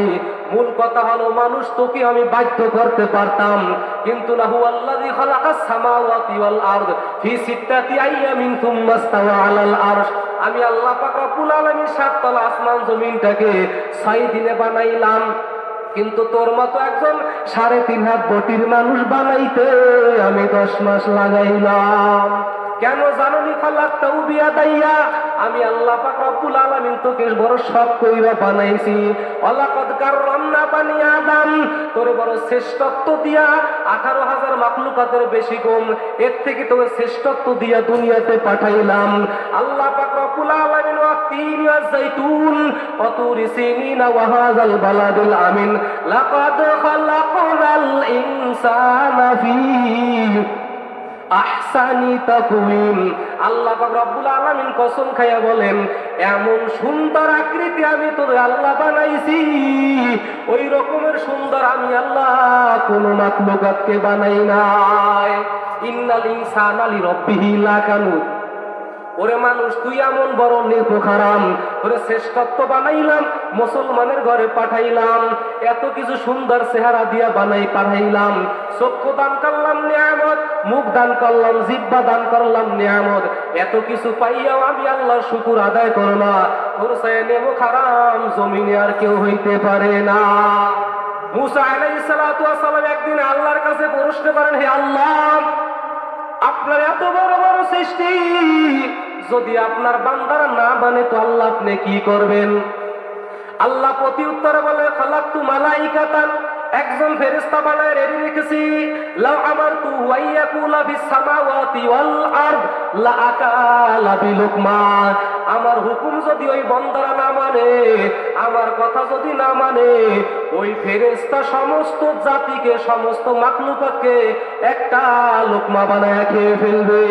মূল কথা হলো মানুষ তোকে আমি বাধ্য করতে পারতাম, কিন্তু না হুয়াল্লাযী খালাকাস সামাওয়াতি ওয়াল আরদ ফি সিত্তাতি আইয়ামিন সুম্মা ইসতাওয়া আলাল আরশ। আমি আল্লাহ পাক রব্বুল আলামিন 7 তলা আসমান জমিনটাকে 6 দিনে বানাইলাম, কিন্তু তোর মতো একজন 3.5 হাত বটির মানুষ বানাইতে আমি 10 মাস লাগাইলাম। কেন জানুনি? খালাকতাহু বিয়াদাইয়া। আমি আল্লাহ পাক রব্বুল আলামিন তোকে বড় শখ কইরা বানাইছি। ওয়ালাকাদ কাররামনা বানি আদম। তোরে বড় শ্রেষ্ঠত্ব দিয়া 18,000 মাখলুকাতের বেশি কম, এর থেকে তোকে শ্রেষ্ঠত্ব দিয়া দুনিয়াতে পাঠাইলাম। আল্লাহ পাক রব্বুল আলামিন ওয়াতিন ওয়া যাইতুন ওয়া তুরি সিনিনা ওয়া হাযাল বালাদিল আমিন লাকাদ খালাকনাল ইনসানা ফি আহসানি তাকওয়িম। আল্লাহ পাক রব্বুল আলামিন কসম খাইয়া বলেন, এমন সুন্দর আকৃতি আমি তোর আল্লাহ বানাইছি, ওই রকমের সুন্দর আমি আল্লাহ কোন মাখলুকাতকে বানাই নাই। ইন্নাল ইনসানা লিরাব্বিহি লাকানুদ। ওরে মানুষ তুই এমন বড় নেক হারাম, ওরে শ্রেষ্ঠত্ব বানাইলাম, মুসলমানের ঘরে পাঠাইলাম, এত কিছু সুন্দর চেহারা দিয়া বানাই পাঠাইলাম, চক্ষু দান করলাম নিয়ামত, মুখ দান করলাম, জিহ্বা দান করলাম নিয়ামত, এত কিছু পাইয়াও আমি আল্লাহর শুকর আদায় করো না। তোর চেয়ে নেমক হারাম জমিনে আর কেউ হইতে পারে না। মুসা আলাইহিস সালাতু ওয়াস সালাম একদিন আল্লাহর কাছে প্রশ্ন করেন, হে আল্লাহ, আপনার এত বড় বড় সৃষ্টি যদি আপনার বান্দারা না মানে তো আল্লাহ আপনি কি করবেন? আল্লাহ প্রতি উত্তরে বলে, খালাকতু মালাইকাতান, একজন ফেরেশতা বানায় রেডি রেখেছি। লাউ আমারতু ওয়াইয়াকুলা ফিস সামাওয়াতি ওয়াল আরদ লা আকালা বিলুকমা। আমার হুকুম যদি ওই বান্দারা না মানে, আমার কথা যদি না মানে, ওই ফেরেশতা সমস্ত জাতিকে সমস্ত মাখলুকাতকে একটা লোকমা বানায় খেয়ে ফেলবে।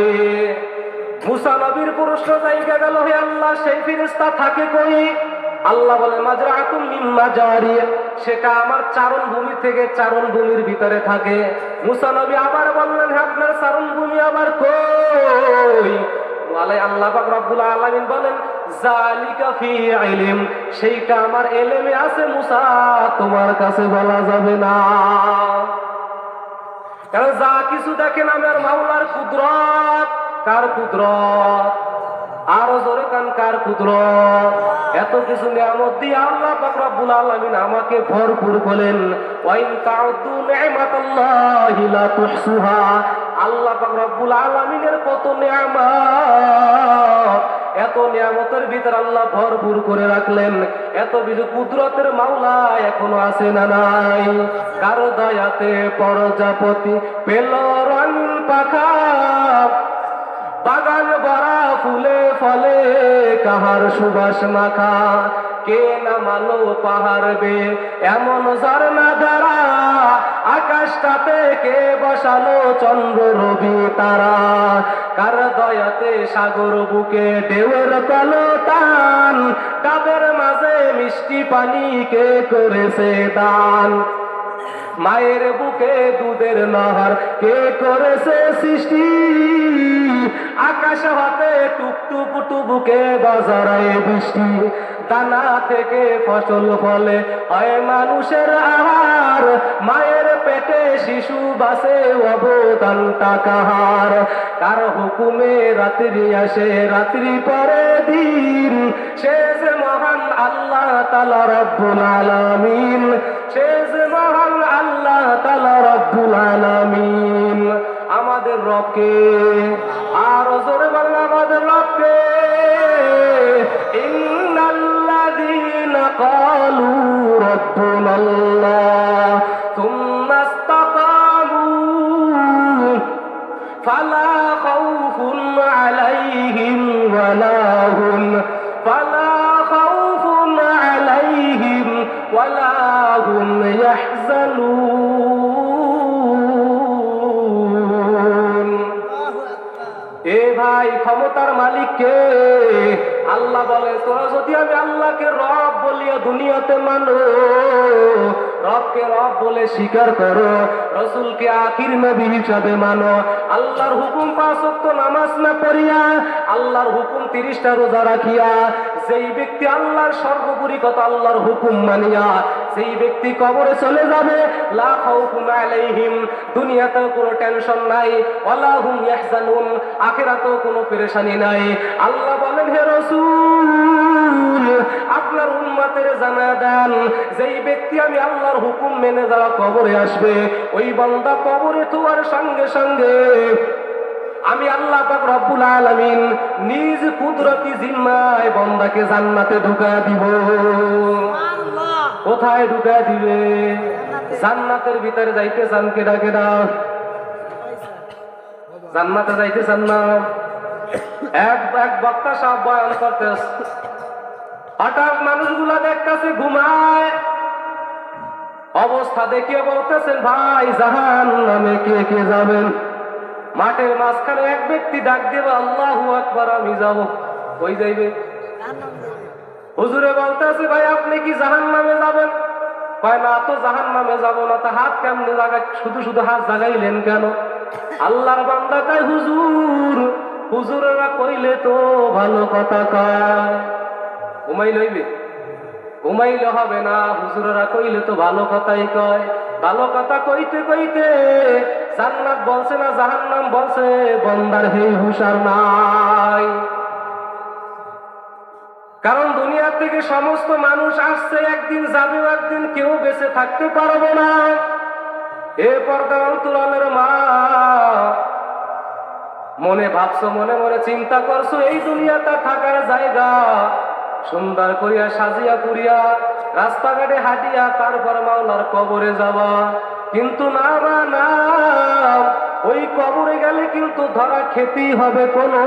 মুসা নবীর প্রশ্ন জায়গা গেল, হে আল্লাহ সেই ফেরেশতা থাকে কই? আল্লাহ বলে, মাজরাআতুম মিন মাজারি, সেটা আমার চারণ ভূমি থেকে চারণ ভূমির ভিতরে থাকে। মুসা নবী আবার বললেন, আপনার চারণ ভূমি আবার কই? আল্লাহ পাক রব্বুল আলামিন বলেন, যালিকা ফি ইলম, সেইটা আমার ইলমে আছে মুসা, তোমার কাছে বলা যাবে না। কারণ যা কিছু দেখেন আমার মাওলার কুদরত। কার কুদরত? আরো জোরে কান, কার কুদরত? এত কিছু নিয়ামত দিয়ে আল্লাহ পাক রব্বুল আলামিন আমাকে ভরপুর করলেন। ওয়া ইন তাউদ্দু নি'মাতাল্লাহি লা তুহসুহা, আল্লাহ পাক রব্বুল আলামিনের কত নিয়ামত, এত নিয়ামতের ভিতর আল্লাহ ভরপুর করে রাখলেন। এত কিছু কুদরতের মাওলা এখনো আছে না নাই? কার দয়াতে প্রজাপতি পেল রঙিন পাখা, বাগান ভরা ফুলে ফলে কাহার সুবাস মাখা, কে নামালো পাহাড় বে এমন ঝর্ণা ধারা, আকাশটাতে কে বসালো চন্দ্র রবি তারা, কার দয়াতে সাগর বুকে ঢেউয়ের কলতান, ডাবের মাঝে মিষ্টি পানি কে করেছে দান, মায়ের বুকে দুধের নহর কে করেছে সৃষ্টি, আকাশ হতে টুকটুক টুবুকে বাজারায় বৃষ্টি, দানা থেকে ফসল ফলে হয় মানুষের আহার, মায়ের পেটে শিশু বাসে অবদানটা কাহার, কার হুকুমে রাত্রি আসে রাত্রি পরে দিন, সে যে মহান আল্লাহ তাআলা রব্বুল আলামিন, সে যে মহান আল্লাহ তাআলা রব্বুল আলামিন। আমাদের রবকে, আর জোরে বলেন আমাদের রবকে। ইন্নাল্লাযীনা ক্বালু রাব্বুনাল্লাহ সুম্মা ইসতাকামু ফালা খাউফুন আলাইহিম ওয়ালা হুম ওয়ালা হুম ইয়াহজানুন। এ ভাই, ক্ষমতার মালিক কে? আল্লাহ বলে, তোরা যদি আমি আল্লাহকে রব বলিয়া দুনিয়াতে মানো, রবকে রব বলে স্বীকার করো, রাসূলকে আখির নবী হিসাবে মানো, আল্লাহর হুকুম 5 ওয়াক্ত নামাজ না পড়িয়া, আল্লাহর হুকুম 30টা রোজা রাখিয়া, যেই ব্যক্তি আল্লাহর সর্বোপরি কথা আল্লাহর হুকুম মানিয়া সেই ব্যক্তি কবরে চলে যাবে, লা খাউফুন আলাইহিম, দুনিয়াতেও কোনো টেনশন নাই, ওয়ালা হুম ইয়াহজানুন, আখিরাতেও কোনো পেরেশানি নাই। আল্লাহ বলেন, হে রাসূল, আপনার উম্মতের জানা দেন, যেই ব্যক্তি আমি আল্লাহর হুকুম মেনে যারা কবরে আসবে, ওই বান্দা কবরে তোয়ার সঙ্গে সঙ্গে আমি আল্লাহ পাক রব্বুল আলামিন নিজ কুদরতি জিম্মায় বান্দাকে জান্নাতে ঢুকায় দিব। কোথায় ঢুকায় দিবে? জান্নাতের ভিতরে যাইতে চান কেডা কেডা? জান্নাতে যাইতে চান না? এক বক্তা সাহেব বয়ান করতেছে, হঠাৎ মানুষগুলা দেখতেছে ঘুমায়, অবস্থা দেখিয়ে বলতেছেন, ভাই জাহান্নামে কে কে যাবেন? মাঠের মাঝখানে এক ব্যক্তি ডাক দেবে, আল্লাহু আকবার, আমি যাব। কই যাইবে? হুজুরে বলতেছে, ভাই আপনি কি জাহান্নামে যাবেন? কয় না তো, জাহান্নামে যাব না। তা হাত কেমনে জাগাই, শুধু শুধু হাত জাগাইলেন কেন? আল্লাহর বান্দা কয়, হুজুর, হুজুরেরা কইলে তো ভালো কথা কয়। ঘুমাই লইবে? ঘুমাইলে হবে না, হুজুরেরা কইলে তো ভালো কথাই কয়। ভালো কথা কইতে কইতে জান্নাত বলছে না জাহান্নাম বলছে, বান্দার হেই হুঁশার নাই। কারণ দুনিয়া থেকে সমস্ত মানুষ আসছে, একদিন যাবে, একদিন কেউ বেঁচে থাকতে পারবো না। এ পর্দার অন্তরালের মা, মনে ভাবছো, মনে মনে চিন্তা করছো, এই দুনিয়াটা থাকার জায়গা, সুন্দর করিয়া সাজিয়া পুরিয়া রাস্তাঘাটে হাঁটিয়া তারপর মাওলার কবরে যাবা। কিন্তু না বা না, ওই কবরে গেলে কিন্তু ধরা খেতেই হবে, কোনো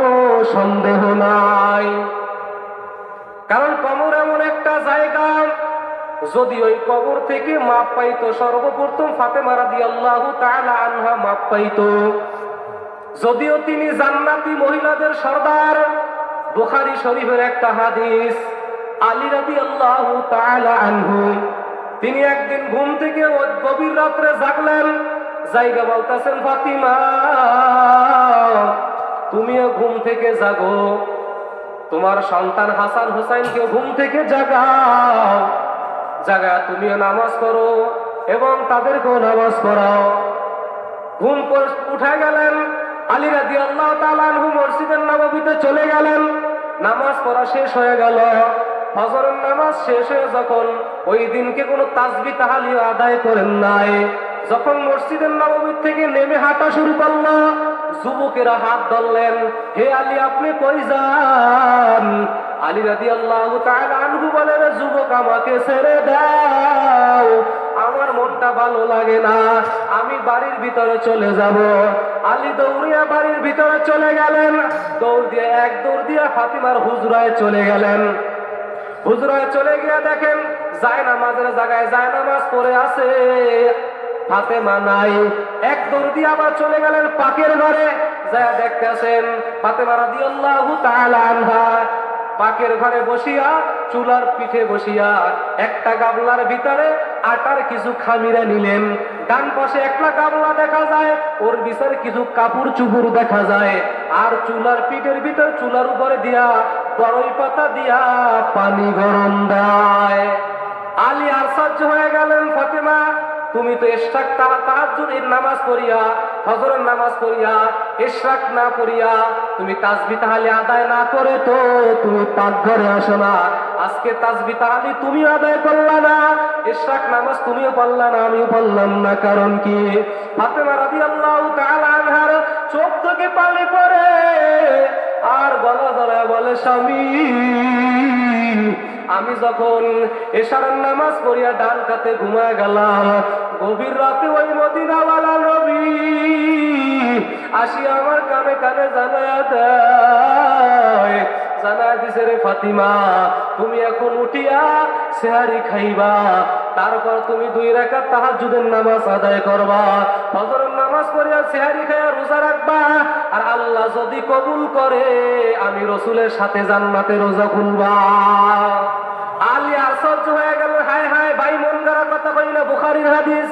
সন্দেহ নাই। কারণ কবর এমন একটা জায়গা, যদি ওই কবর থেকে মাপ পাইতো, সর্বপ্রথম ফাতেমা রাদিয়াল্লাহু তাআলা আনহা মাপ পাইতো। যদিও তিনি জান্নাতি মহিলাদের সর্দার, বুখারী শরীফের একটা হাদিস, আলী রাদিয়াল্লাহু তাআলা আনহু তিনি একদিন ঘুম থেকে ওই গভীর রাত্রে জাগলেন, জায়গা বলতেছেন, ফাতিমা তুমিও ঘুম থেকে জাগো, তোমার সন্তান হাসান হুসাইনকে ঘুম থেকে জাগাও, জাগা তুমিও নামাজ পড়ো এবং তাদেরকেও নামাজ পড়াও। ঘুম উঠে গেলেন। আলী রাদিয়াল্লাহু তাআলা আনহু মসজিদের নববীতে চলে গেলেন। নামাজ পড়া শেষ হয়ে গেল। ফজরের নামাজ শেষ হয়ে যখন ওই দিনকে কোনো তাসবিহ তাহলিল আদায় করেন নাই, যখন মসজিদের নববী থেকে নেমে হাঁটা শুরু করলো, যুবকেরা হাত ধরলেন, হে আলী আপনি কই যান? আলী রাদিয়াল্লাহু তাআলা আনহু বলেন, যুবক আমাকে ছেড়ে দাও, আমার মনটা ভালো লাগে না, আমি বাড়ির ভিতরে চলে যাব। আলী দৌড়িয়া বাড়ির ভিতরে চলে গেলেন। এক দৌড় দিয়ে ফাতিমার হুজরায় চলে গেলেন। হুজরায় চলে গিয়ে দেখেন জায়নামাজের জায়গায় জায়নামাজ পড়ে আছে, ফাতেমা নাই। এক দৌড় দিয়ে আবার চলে গেলেন পাকের ঘরে, যা দেখতেছেন ফাতেমা রাদিয়াল্লাহু তাআলা আনহা পাকের ঘরে বসিয়া, চুলার পিঠে বসিয়া একটা গামলার ভিতরে আটার কিছু খামিরা নিলেন। ডান পাশে একটা গামলা দেখা যায়, ওর ভিতরে কিছু কাপড় চুপুর দেখা যায়, আর চুলার পিঠের ভিতর চুলার উপরে দিয়া বড়ই পাতা দিয়া পানি গরম দেয়। আলী আশ্চর্য হয়ে গেলেন, ফাতেমা তুমি তো ইশরাক তাহাজ্জুদের নামাজ পড়িয়া, ফজরের নামাজ পড়িয়া, ইশরাক না পড়িয়া, তুমি তাসবিহ তাহলিল আদায় না করে তো তুমি পাকঘরে আসো না। আজকে তাসবিহ তাহলিল তুমি আদায় করলা না, ইশরাক নামাজ তুমিও পড়লা না, আমিও পড়লাম না, কারণ কি? ফাতেমা রাদিয়াল্লাহু তাআলা আনহার চোখ থেকে পানি পড়ে আর গলা ধরে বলে, স্বামী আমি যখন এশারের নামাজ পড়িয়া ডান কাতে ঘুমায় গেলাম, গভীর রাতে ওই মদিনাওয়ালা নবী আসি আমার কানে কানে জানায়া দিছে, রে ফাতিমা তুমি এখন উঠিয়া সেহারি খাইবা, তারপর তুমি 2 রাকাত তাহাজ্জুদের নামাজ আদায় করবা, ফজরের নামাজ পড়িয়া সেহারি খাইয়া রোজা রাখবা, আর আল্লাহ যদি কবুল করে আমি রাসূলের সাথে জান্নাতে রোজা খুলবা। আলী আশ্চর্য হয়ে গেল, হায় হায় ভাই মন গড়া কথা কই না, বুখারীর হাদিস।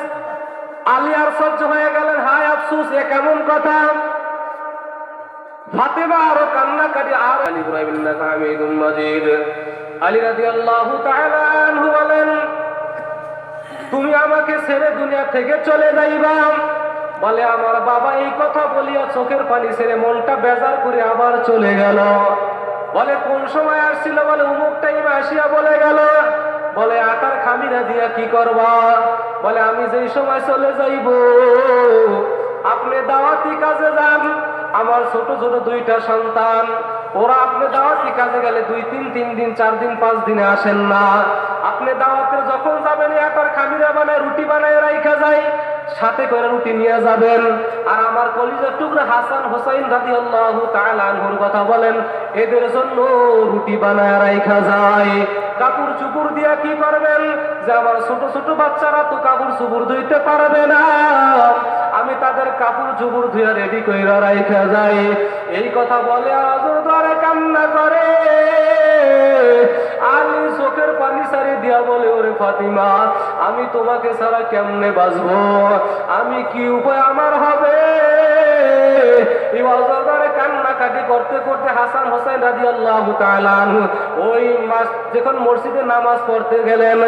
আলী আশ্চর্য হয়ে গেলেন, হায় আফসোস, এ কেমন কথা? ফাতেমা আরো কান্নাকাটি, আর আলী ইব্রাহিম ইন্নাকা হামিদুম মাজিদ। আলী রাদিয়াল্লাহু তাআলা আনহু বলেন, তুমি আমাকে ছেড়ে দুনিয়া থেকে চলে যাইবা? বলে, আমার বাবা এই কথা বলিয়া চোখের পানি ছেড়ে মনটা বেজার করে আবার চলে গেল। বলে, কোন সময় আসছিল? বলে, অমুক টাইমে আসিয়া বলে গেল। বলে, আটার খামিরা দিয়া কি করবা? বলে, আমি যেই সময় চলে যাইব আপনি দাওয়াতি কাজে যান, আমার ছোট ছোট 2টা সন্তান, ওরা আপনি দাওয়াতি কাজে গেলে 2-3 দিন 4 দিন 5 দিনে আসেন না। আপনি দাওয়াতে যখন যাবেন আটার খামিরা বানায় রুটি বানায় রাইখা যায়, সাথে করে রুটি নিয়ে যাবেন। আর আমার কলিজার টুকরা হাসান হুসাইন রাদিয়াল্লাহু তাআলা আনহুর কথা বলেন, এদের জন্য রুটি বানায় রাইখা যায়। কাপড় চুপুর দিয়া কি করবেন? যে আমার ছোট ছোট বাচ্চারা তো কাপড় চুপুর ধুইতে পারবে না, আমি তাদের কাপড় চুপুর ধুইয়া রেডি কইরা রাইখা যাই। এই কথা বলে আজর ধরে কান্না করে। আলী চোখের পানি সারি দিয়া বলে, ওরে ফাতিমা আমি তোমাকে ছাড়া কেমনে বাঁচবো? আমি কি উপায় আমার হবে? এই আজর ধরে কান্নাকাটি করতে করতে হাসান হোসেন রাদিয়াল্লাহু তাআলা আনহু ওই যখন মসজিদে নামাজ পড়তে গেলেন,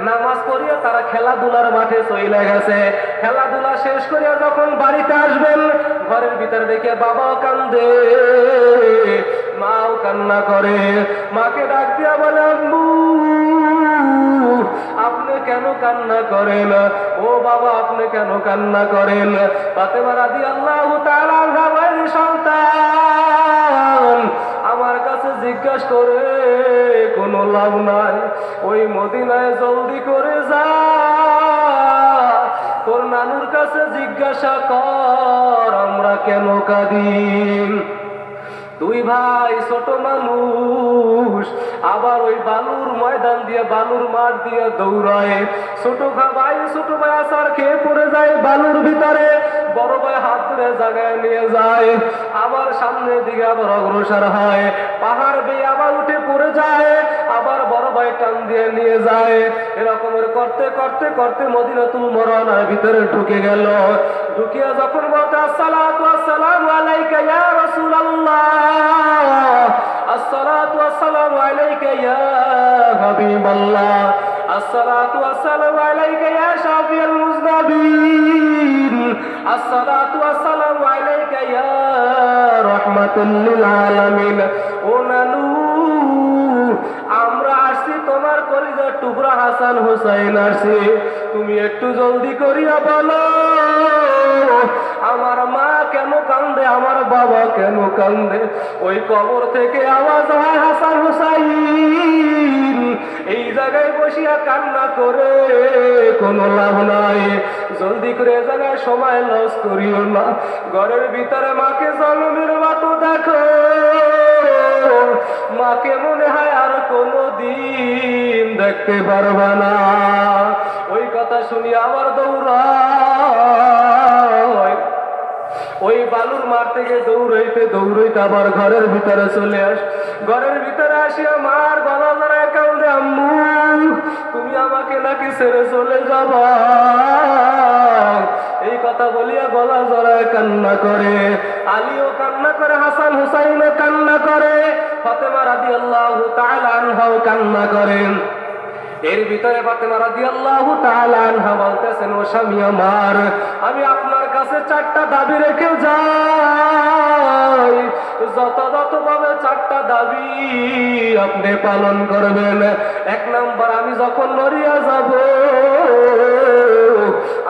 নামাজ পড়িয়া তারা খেলাধুলার মাঠে চলে গেছে। খেলাধুলা শেষ করিয়া যখন বাড়িতে আসবেন, ঘরের ভিতরে দেখে বাবাও কান্দে, মাও কান্না করে। মাকে ডাক দিয়া বলে, আম্মু আপনি কেন কান্না করেন? ও বাবা আপনি কেন কান্না করেন? ফাতেমা রাদিয়াল্লাহু তাআলা আনহার সন্তান আমার কাছে জিজ্ঞাসা করে কোনো লাভ নাই, ওই মদিনায় জলদি করে যা, তোর নানুর কাছে জিজ্ঞাসা কর আমরা কেন কাঁদি। 2 ভাই ছোট মানুষ, আবার ওই বালুর ময়দান দিয়ে বালুর মাঠ দিয়ে দৌড়ায়। ছোট ভাই আসার খেয়ে পড়ে যায় বালুর ভিতরে, বড় ভাই হাত ধরে জায়গায় নিয়ে যায়, আবার সামনের দিকে আবার অগ্রসর হয়, পাহাড় বেয়ে আবার উঠে পড়ে যায়, আবার বড় ভাই টান দিয়ে নিয়ে যায়। এরকমের করতে করতে করতে মদিনাতুল মুনাওয়ারার ভিতরে ঢুকে গেল। ঢুকিয়া যখন বলতে আসসালাতু ওয়াসসালামু আলাইকা ইয়া রাসূলুল্লাহ, আসসালাতু ওয়াসসালামু আলাইকা ইয়া হাবিবাল্লাহ, আসসালাতু ওয়াসসালামু আলাইকা ইয়া শাফিউল মুযনিবিন, আসসালাতু ওয়াসসালামু আলাইকা ইয়া রাহমাতুল লিল আলামিন। ও নানু, আমরা আসছি তোমার কলিজার টুকরা হাসান হোসাইন আসছি, তুমি একটু জলদি করিয়া বলো আমার মা কেন কান্দে, আমার বাবা কেন কান্দে। ওই কবর থেকে আওয়াজ হয় হাসান হোসাইন, এই জায়গায় বসিয়া কান্না করে কোনো লাভ নাই, জলদি করে এ জায়গায় সময় লস করিও না। ঘরের ভিতরে মাকে জন্মের মতো দেখো, মাকে মনে হয় আর কোনো দিন দেখতে পারবা না। ওই কথা শুনি আমার দৌড়ায়, ওই বালুর মাঠ থেকে দৌড়াইতে দৌড়াইতে আবার ঘরের ভিতরে চলে আস। ঘরের ভিতরে আসিয়া মার গলা ধরায় কান্দে, আম্মু তুমি আমাকে নাকি ছেড়ে চলে যাবা। এই কথা বলিয়া গলা জড়ায় কান্না করে, আলীও কান্না করে, হাসান হুসাইনও কান্না করে, ফাতেমা রাদিয়াল্লাহু তাআলা আনহাও কান্না করেন। এর ভিতরে ফাতেমা রাদিয়াল্লাহু তাআলা আনহা বলতেছেন, ও স্বামী আমার, আমি আপনার কাছে 4টা দাবি রেখে যাই, যথাযথ ভাবে 4টা দাবি আপনি পালন করবেন। 1 নাম্বার, আমি যখন মরিয়া যাব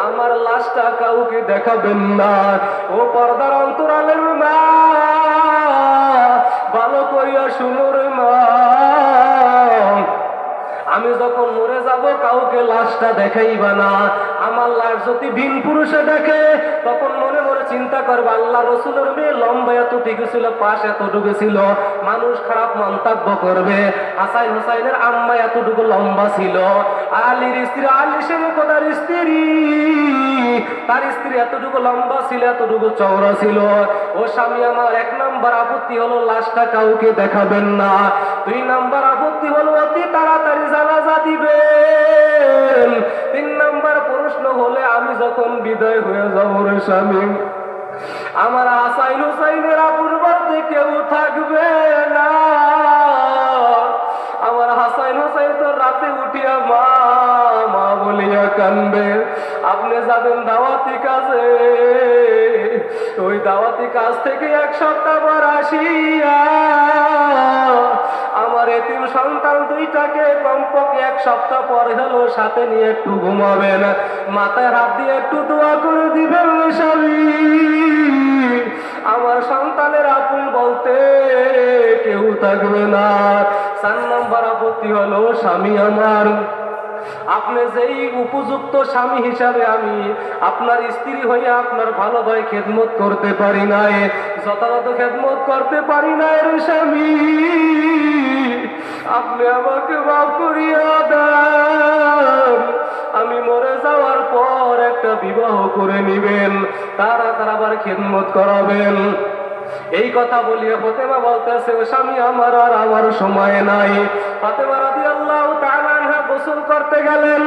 আমার লাশটা কাউকে দেখাবেন না। ও পর্দার অন্তরালের মা, ভালো করিয়া শুনো রে মা, আমি যখন মরে যাব কাউকে লাশটা দেখাইবা না। আমার লাশ যদি ভিন পুরুষে দেখে তখন মনে মনে চিন্তা করবে আল্লাহ রসুলের মেয়ে লম্বা এতটুকু ছিল, পাশ এতটুকু ছিল, মানুষ খারাপ মন্তব্য করবে। হাসান হুসাইনের আম্মা এতটুকু লম্বা ছিল, আলীর স্ত্রী, আলী সেন কোদার স্ত্রী, তার স্ত্রী এতটুকু লম্বা ছিল, এতটুকু চওড়া ছিল। ও স্বামী আমার, 1 নাম্বার আপত্তি হলো লাশটা কাউকে দেখাবেন না। 2 নাম্বার আপত্তি হলো অতি তাড়াতাড়ি জানাজা দিবেন। 3 নাম্বার প্রশ্ন হলে আমি যখন বিদায় হয়ে যাব রে স্বামী, আমার হাসান হুসাইনের আপুর বলতে কেউ থাকবে না। আমার হাসান হুসাইন তো রাতে উঠিয়া মা মা বলিয়া কান্দে। আপনি যাবেন দাওয়াতি কাজে, ওই দাওয়াতি কাজ থেকে 1 সপ্তাহ পর আসিয়া আমার এতিম সন্তান 2টাকে কমপক্ষে 1 সপ্তাহ পর হলো সাথে নিয়ে একটু ঘুমাবেন, মাথায় হাত দিয়ে একটু দোয়া করে দিবেন স্বামী। আমার সন্তানের আপন বলতে কেউ থাকবে না। 4 নাম্বার আপত্তি হলো স্বামী আমার, আপনি যেই উপযুক্ত স্বামী হিসাবে আমি আপনার স্ত্রী হয়ে আপনার ভালোভাবে খেদমত করতে পারি নাই, যথাযথ খেদমত করতে পারি নাই রে স্বামী, আপনি আমাকে মাফ করিয়া দেন। আমি মরে যাওয়ার পর একটা বিবাহ করে নিবেন, তারা আবার খেদমত করাবেন। এই কথা বলিয়া ফাতেমা বলতেছে, ও স্বামী আমার আর আমার সময় নাই। ফাতেমা রাদিয়াল্লাহু তাআলা আনহা গোসল করতে গেলেন,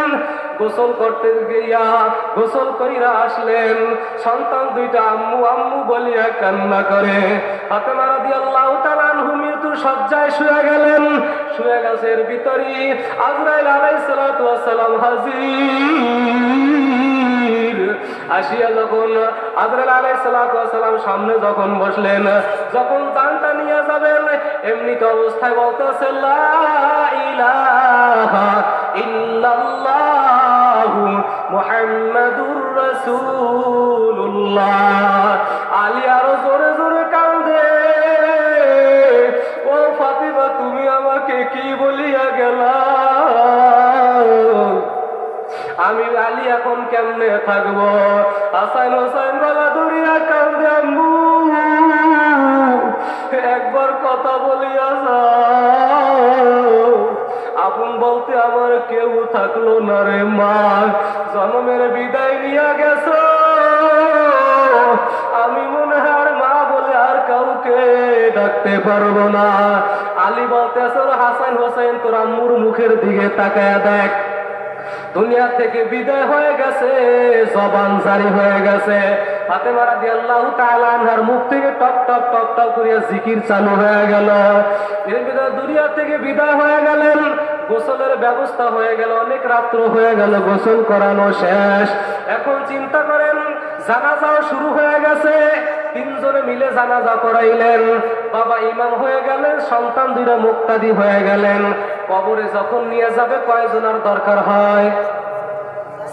গোসল করতে গিয়া গোসল কইরা আসলেন, সন্তান 2টা আম্মু আম্মু বলিয়া কান্না করে। ফাতেমা রাদিয়াল্লাহু তাআলা আনহা মৃত্যু শয্যায় শুয়ে গেলেন। শুয়ে গাছের ভিতরে আজরাইল আলাইহিস সালাতু ওয়াস সালাম হাজির। আসিয়া যখন আজরাইল আলাইহিস সালাতু ওয়াস সালাম সামনে যখন বসলেন, যখন জানটা নিয়ে যাবেন, এমনি তো অবস্থায় বলতেছে লা ইলাহা ইল্লাল্লাহু মুহাম্মাদুর রাসূলুল্লাহ। আলী আরো জোরে জোরে কান্দে, ও ফাতিমা তুমি আমাকে কি বলিয়া গেলা, আমি আলী এখন কেমনে থাকবো। হাসান হোসেন গলা ধরিয়া কান্দে, আম্মু একবার কথা বলিয়া যাও। আপন বলতে আমার কেউ থাকলো না রে মা, জন্মের বিদায় নিয়ে গেছো, আমি মনে হয় মা বলে আর কাউকে ডাকতে পারবো না। আলী বলতেছে, হাসান হোসেন তোর আম্মুর মুখের দিকে তাকায়া দেখ, দুনিয়া থেকে বিদায় হয়ে গেছে, জবান জারি হয়ে গেছে। ফাতেমা রাদিয়াল্লাহু তাআলা আনহার মুখ থেকে টপ টপ টপ টপ করে জিকির চালু হয়ে গেল। এর ভিতরে দুনিয়া থেকে বিদায় হয়ে গেলেন, গোসলের ব্যবস্থা হয়ে গেল, অনেক রাত্র হয়ে গেল, গোসল করানো শেষ। এখন চিন্তা করেন, জানাজাও শুরু হয়ে গেছে। তিনজনে মিলে জানাজা করাইলেন, বাবা ইমাম হয়ে গেলেন, সন্তান দুইটা মুক্তাদি হয়ে গেলেন। কবরে যখন নিয়ে যাবে কয়জনের দরকার হয়?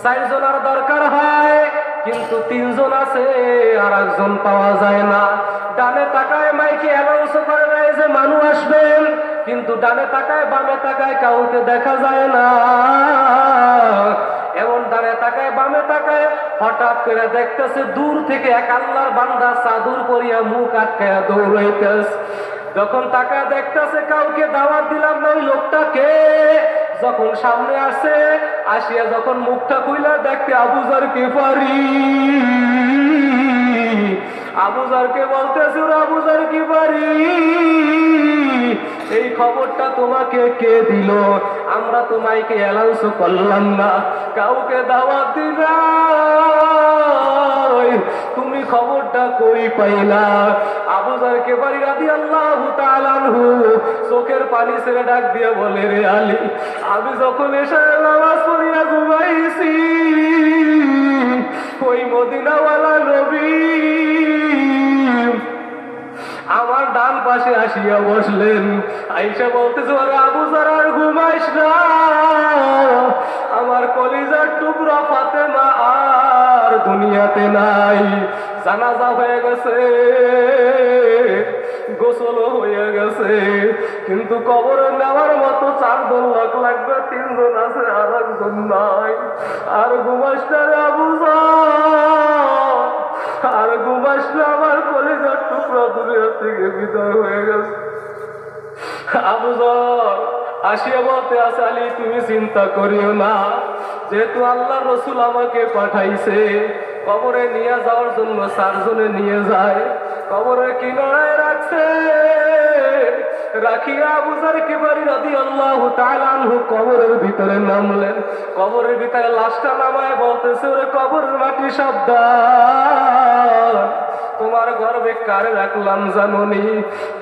4 জনের দরকার হয়, কিন্তু 3 জন আছে, আর একজন পাওয়া যায় না। ডানে তাকায় মাইকে অ্যানাউন্স করে দেয় যে মানুষ আসবেন, কিন্তু ডানে তাকায় বামে তাকায় কাউকে দেখা যায় না। এমন ডানে তাকায় বামে তাকায়, হঠাৎ করে দেখতেছে দূর থেকে এক আল্লাহর বান্দা চাদর পরিয়া মুখ আটকায়া দৌড়াইতেছে। যখন তাকায় দেখতেছে কাউকে দাওয়াত দিলাম না, ওই লোকটাকে যখন সামনে আসে, আসিয়া যখন মুখটা খুইলা দেখতে আবু যর গিফারি। আবু যরকে বলতেছে, আবু যর গিফারি, এই খবরটা তোমাকে কে দিল? আমরা তোমাকে অ্যানাউন্স করলাম না, কাউকে দাওয়াত দিলা, তুমি খবরটা কই পাইলা? আবু যর গিফারি রাদিয়াল্লাহু তাআলা আনহু চোখের পানি ছেড়ে ডাক দিয়ে বলে, রে আলী, আমি যখন এসে নামাজ পড়িয়া ঘুমাইছি, ওই মদিনাওয়ালা নবী আমার ডান পাশে আসিয়া বসলেন। আইসা বলতেছে, ওরে আবু যর আর ঘুমাইস না, আমার কলিজার টুকরা ফাতেমা আর দুনিয়াতে নাই। জানাজা হয়ে গেছে, গোসলও হয়ে গেছে, কিন্তু কবরে নেওয়ার মতো 4 জন লোক লাগবে, 3 জন আছে, আর একজন নাই। আর ঘুমাইস না রে আবু যর, আর ঘুমাইস না, আমার কলিজার টুকরা দুনিয়া থেকে বিদায় হয়ে গেছে। আবু যর আসিয়া বলতে আছে, আলী তুমি চিন্তা করিও না, যেহেতু আল্লাহ রসুল আমাকে পাঠাইছে, কবরে নিয়ে যাওয়ার জন্য 4 জনে নিয়ে যায়, কবরের কিনারায় রাখছে। রাখিয়া আবু যর গিফারি রাদিয়াল্লাহু তাআলা আনহু কবরের ভিতরে নামলেন। কবরের ভিতরে লাশটা নামায় বলতেছে, ওরে কবরের মাটি সাবধান, তোমার গর্বে কারে রাখলাম জানোনি?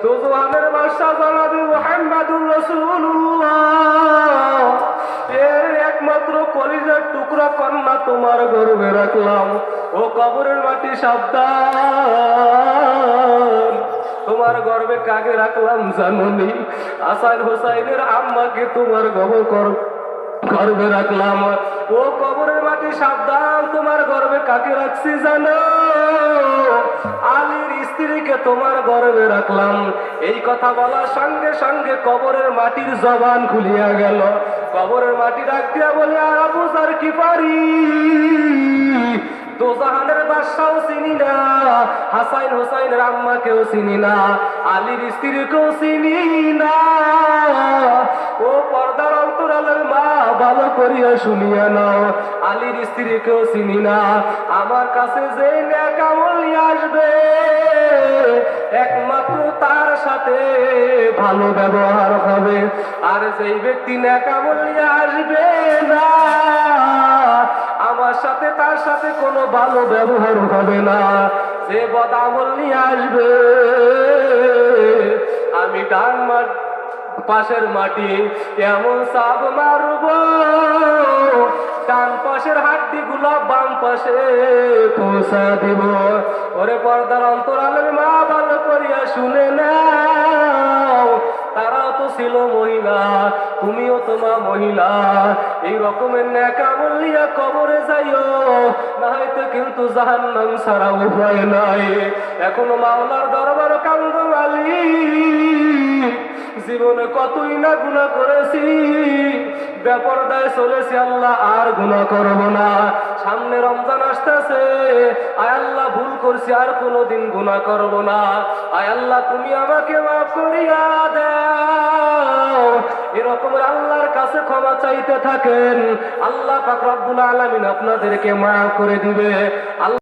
দোজাহানের বাদশা জনাবে মুহাম্মদুর রাসূলুল্লাহ এর একমাত্র কলিজার টুকরা কন্যা তোমার গর্বে রাখলাম। ও কবরের মাটি সাবধান, তোমার গর্বে কাকে রাখলাম জানোনি? হাসান হোসাইনের আম্মাকে তোমার গর্বে রাখলাম। ও কবরের মাটি সাবধান, তোমার গর্বে কাকে রাখছি জানো? আলীর স্ত্রীকে তোমার গর্বে রাখলাম। এই কথা বলার সঙ্গে সঙ্গে কবরের মাটির জবান খুলিয়া গেল। কবরের মাটি ডাক দিয়া বলে, আবু যর গিফারি, দোজাহানের বাদশাও চিনি না, হাসান হোসাইনের আম্মাকেও চিনি না, আলীর স্ত্রীকেও চিনি না। ও পর্দার অন্তরালের মা, ভালো করিয়া শুনিয়া নাও, আলীর স্ত্রীকেও চিনি না। আমার কাছে যে নেক আমল নিয়ে আসবে, একমাত্র তার সাথে ভালো ব্যবহার হবে। আর যেই ব্যক্তি নেক আমল নিয়ে আসবে না, আমার সাথে তার সাথে কোনো ভালো ব্যবহার হবে না। যে বদ আমল নিয়ে আসবে, আমি ডান পাশের মাটি এমন সাব মারব, ডান পাশের হাড্ডি গুলো বাম পাশে পৌঁছা দিব। ওরে পর্দার অন্তরালের মা, ভালো করিয়া শুনে নাও, তারাও তো ছিল মহিলা, তুমিও তোমা মহিলা। এই রকমের নেক আমল নিয়া কবরে যাইও, না হয়তো কিন্তু জাহান্নাম ছাড়া উপায় নাই। এখনো মাওলার দরবার কান্দ আলী, জীবনে কতই না গুনাহ করেছি, বেপরদায় চলেছি, আল্লাহ আর গুনাহ করব না। সামনে রমজান আসতেছে, আয় আল্লাহ ভুল করছি, আর কোনোদিন গুনাহ করব না। আয় আল্লাহ তুমি আমাকে মাফ করিয়া দাও। এরকমের আল্লাহর কাছে ক্ষমা চাইতে থাকেন, আল্লাহ পাক রব্বুল আলামিন আপনাদেরকে মাফ করে দিবে।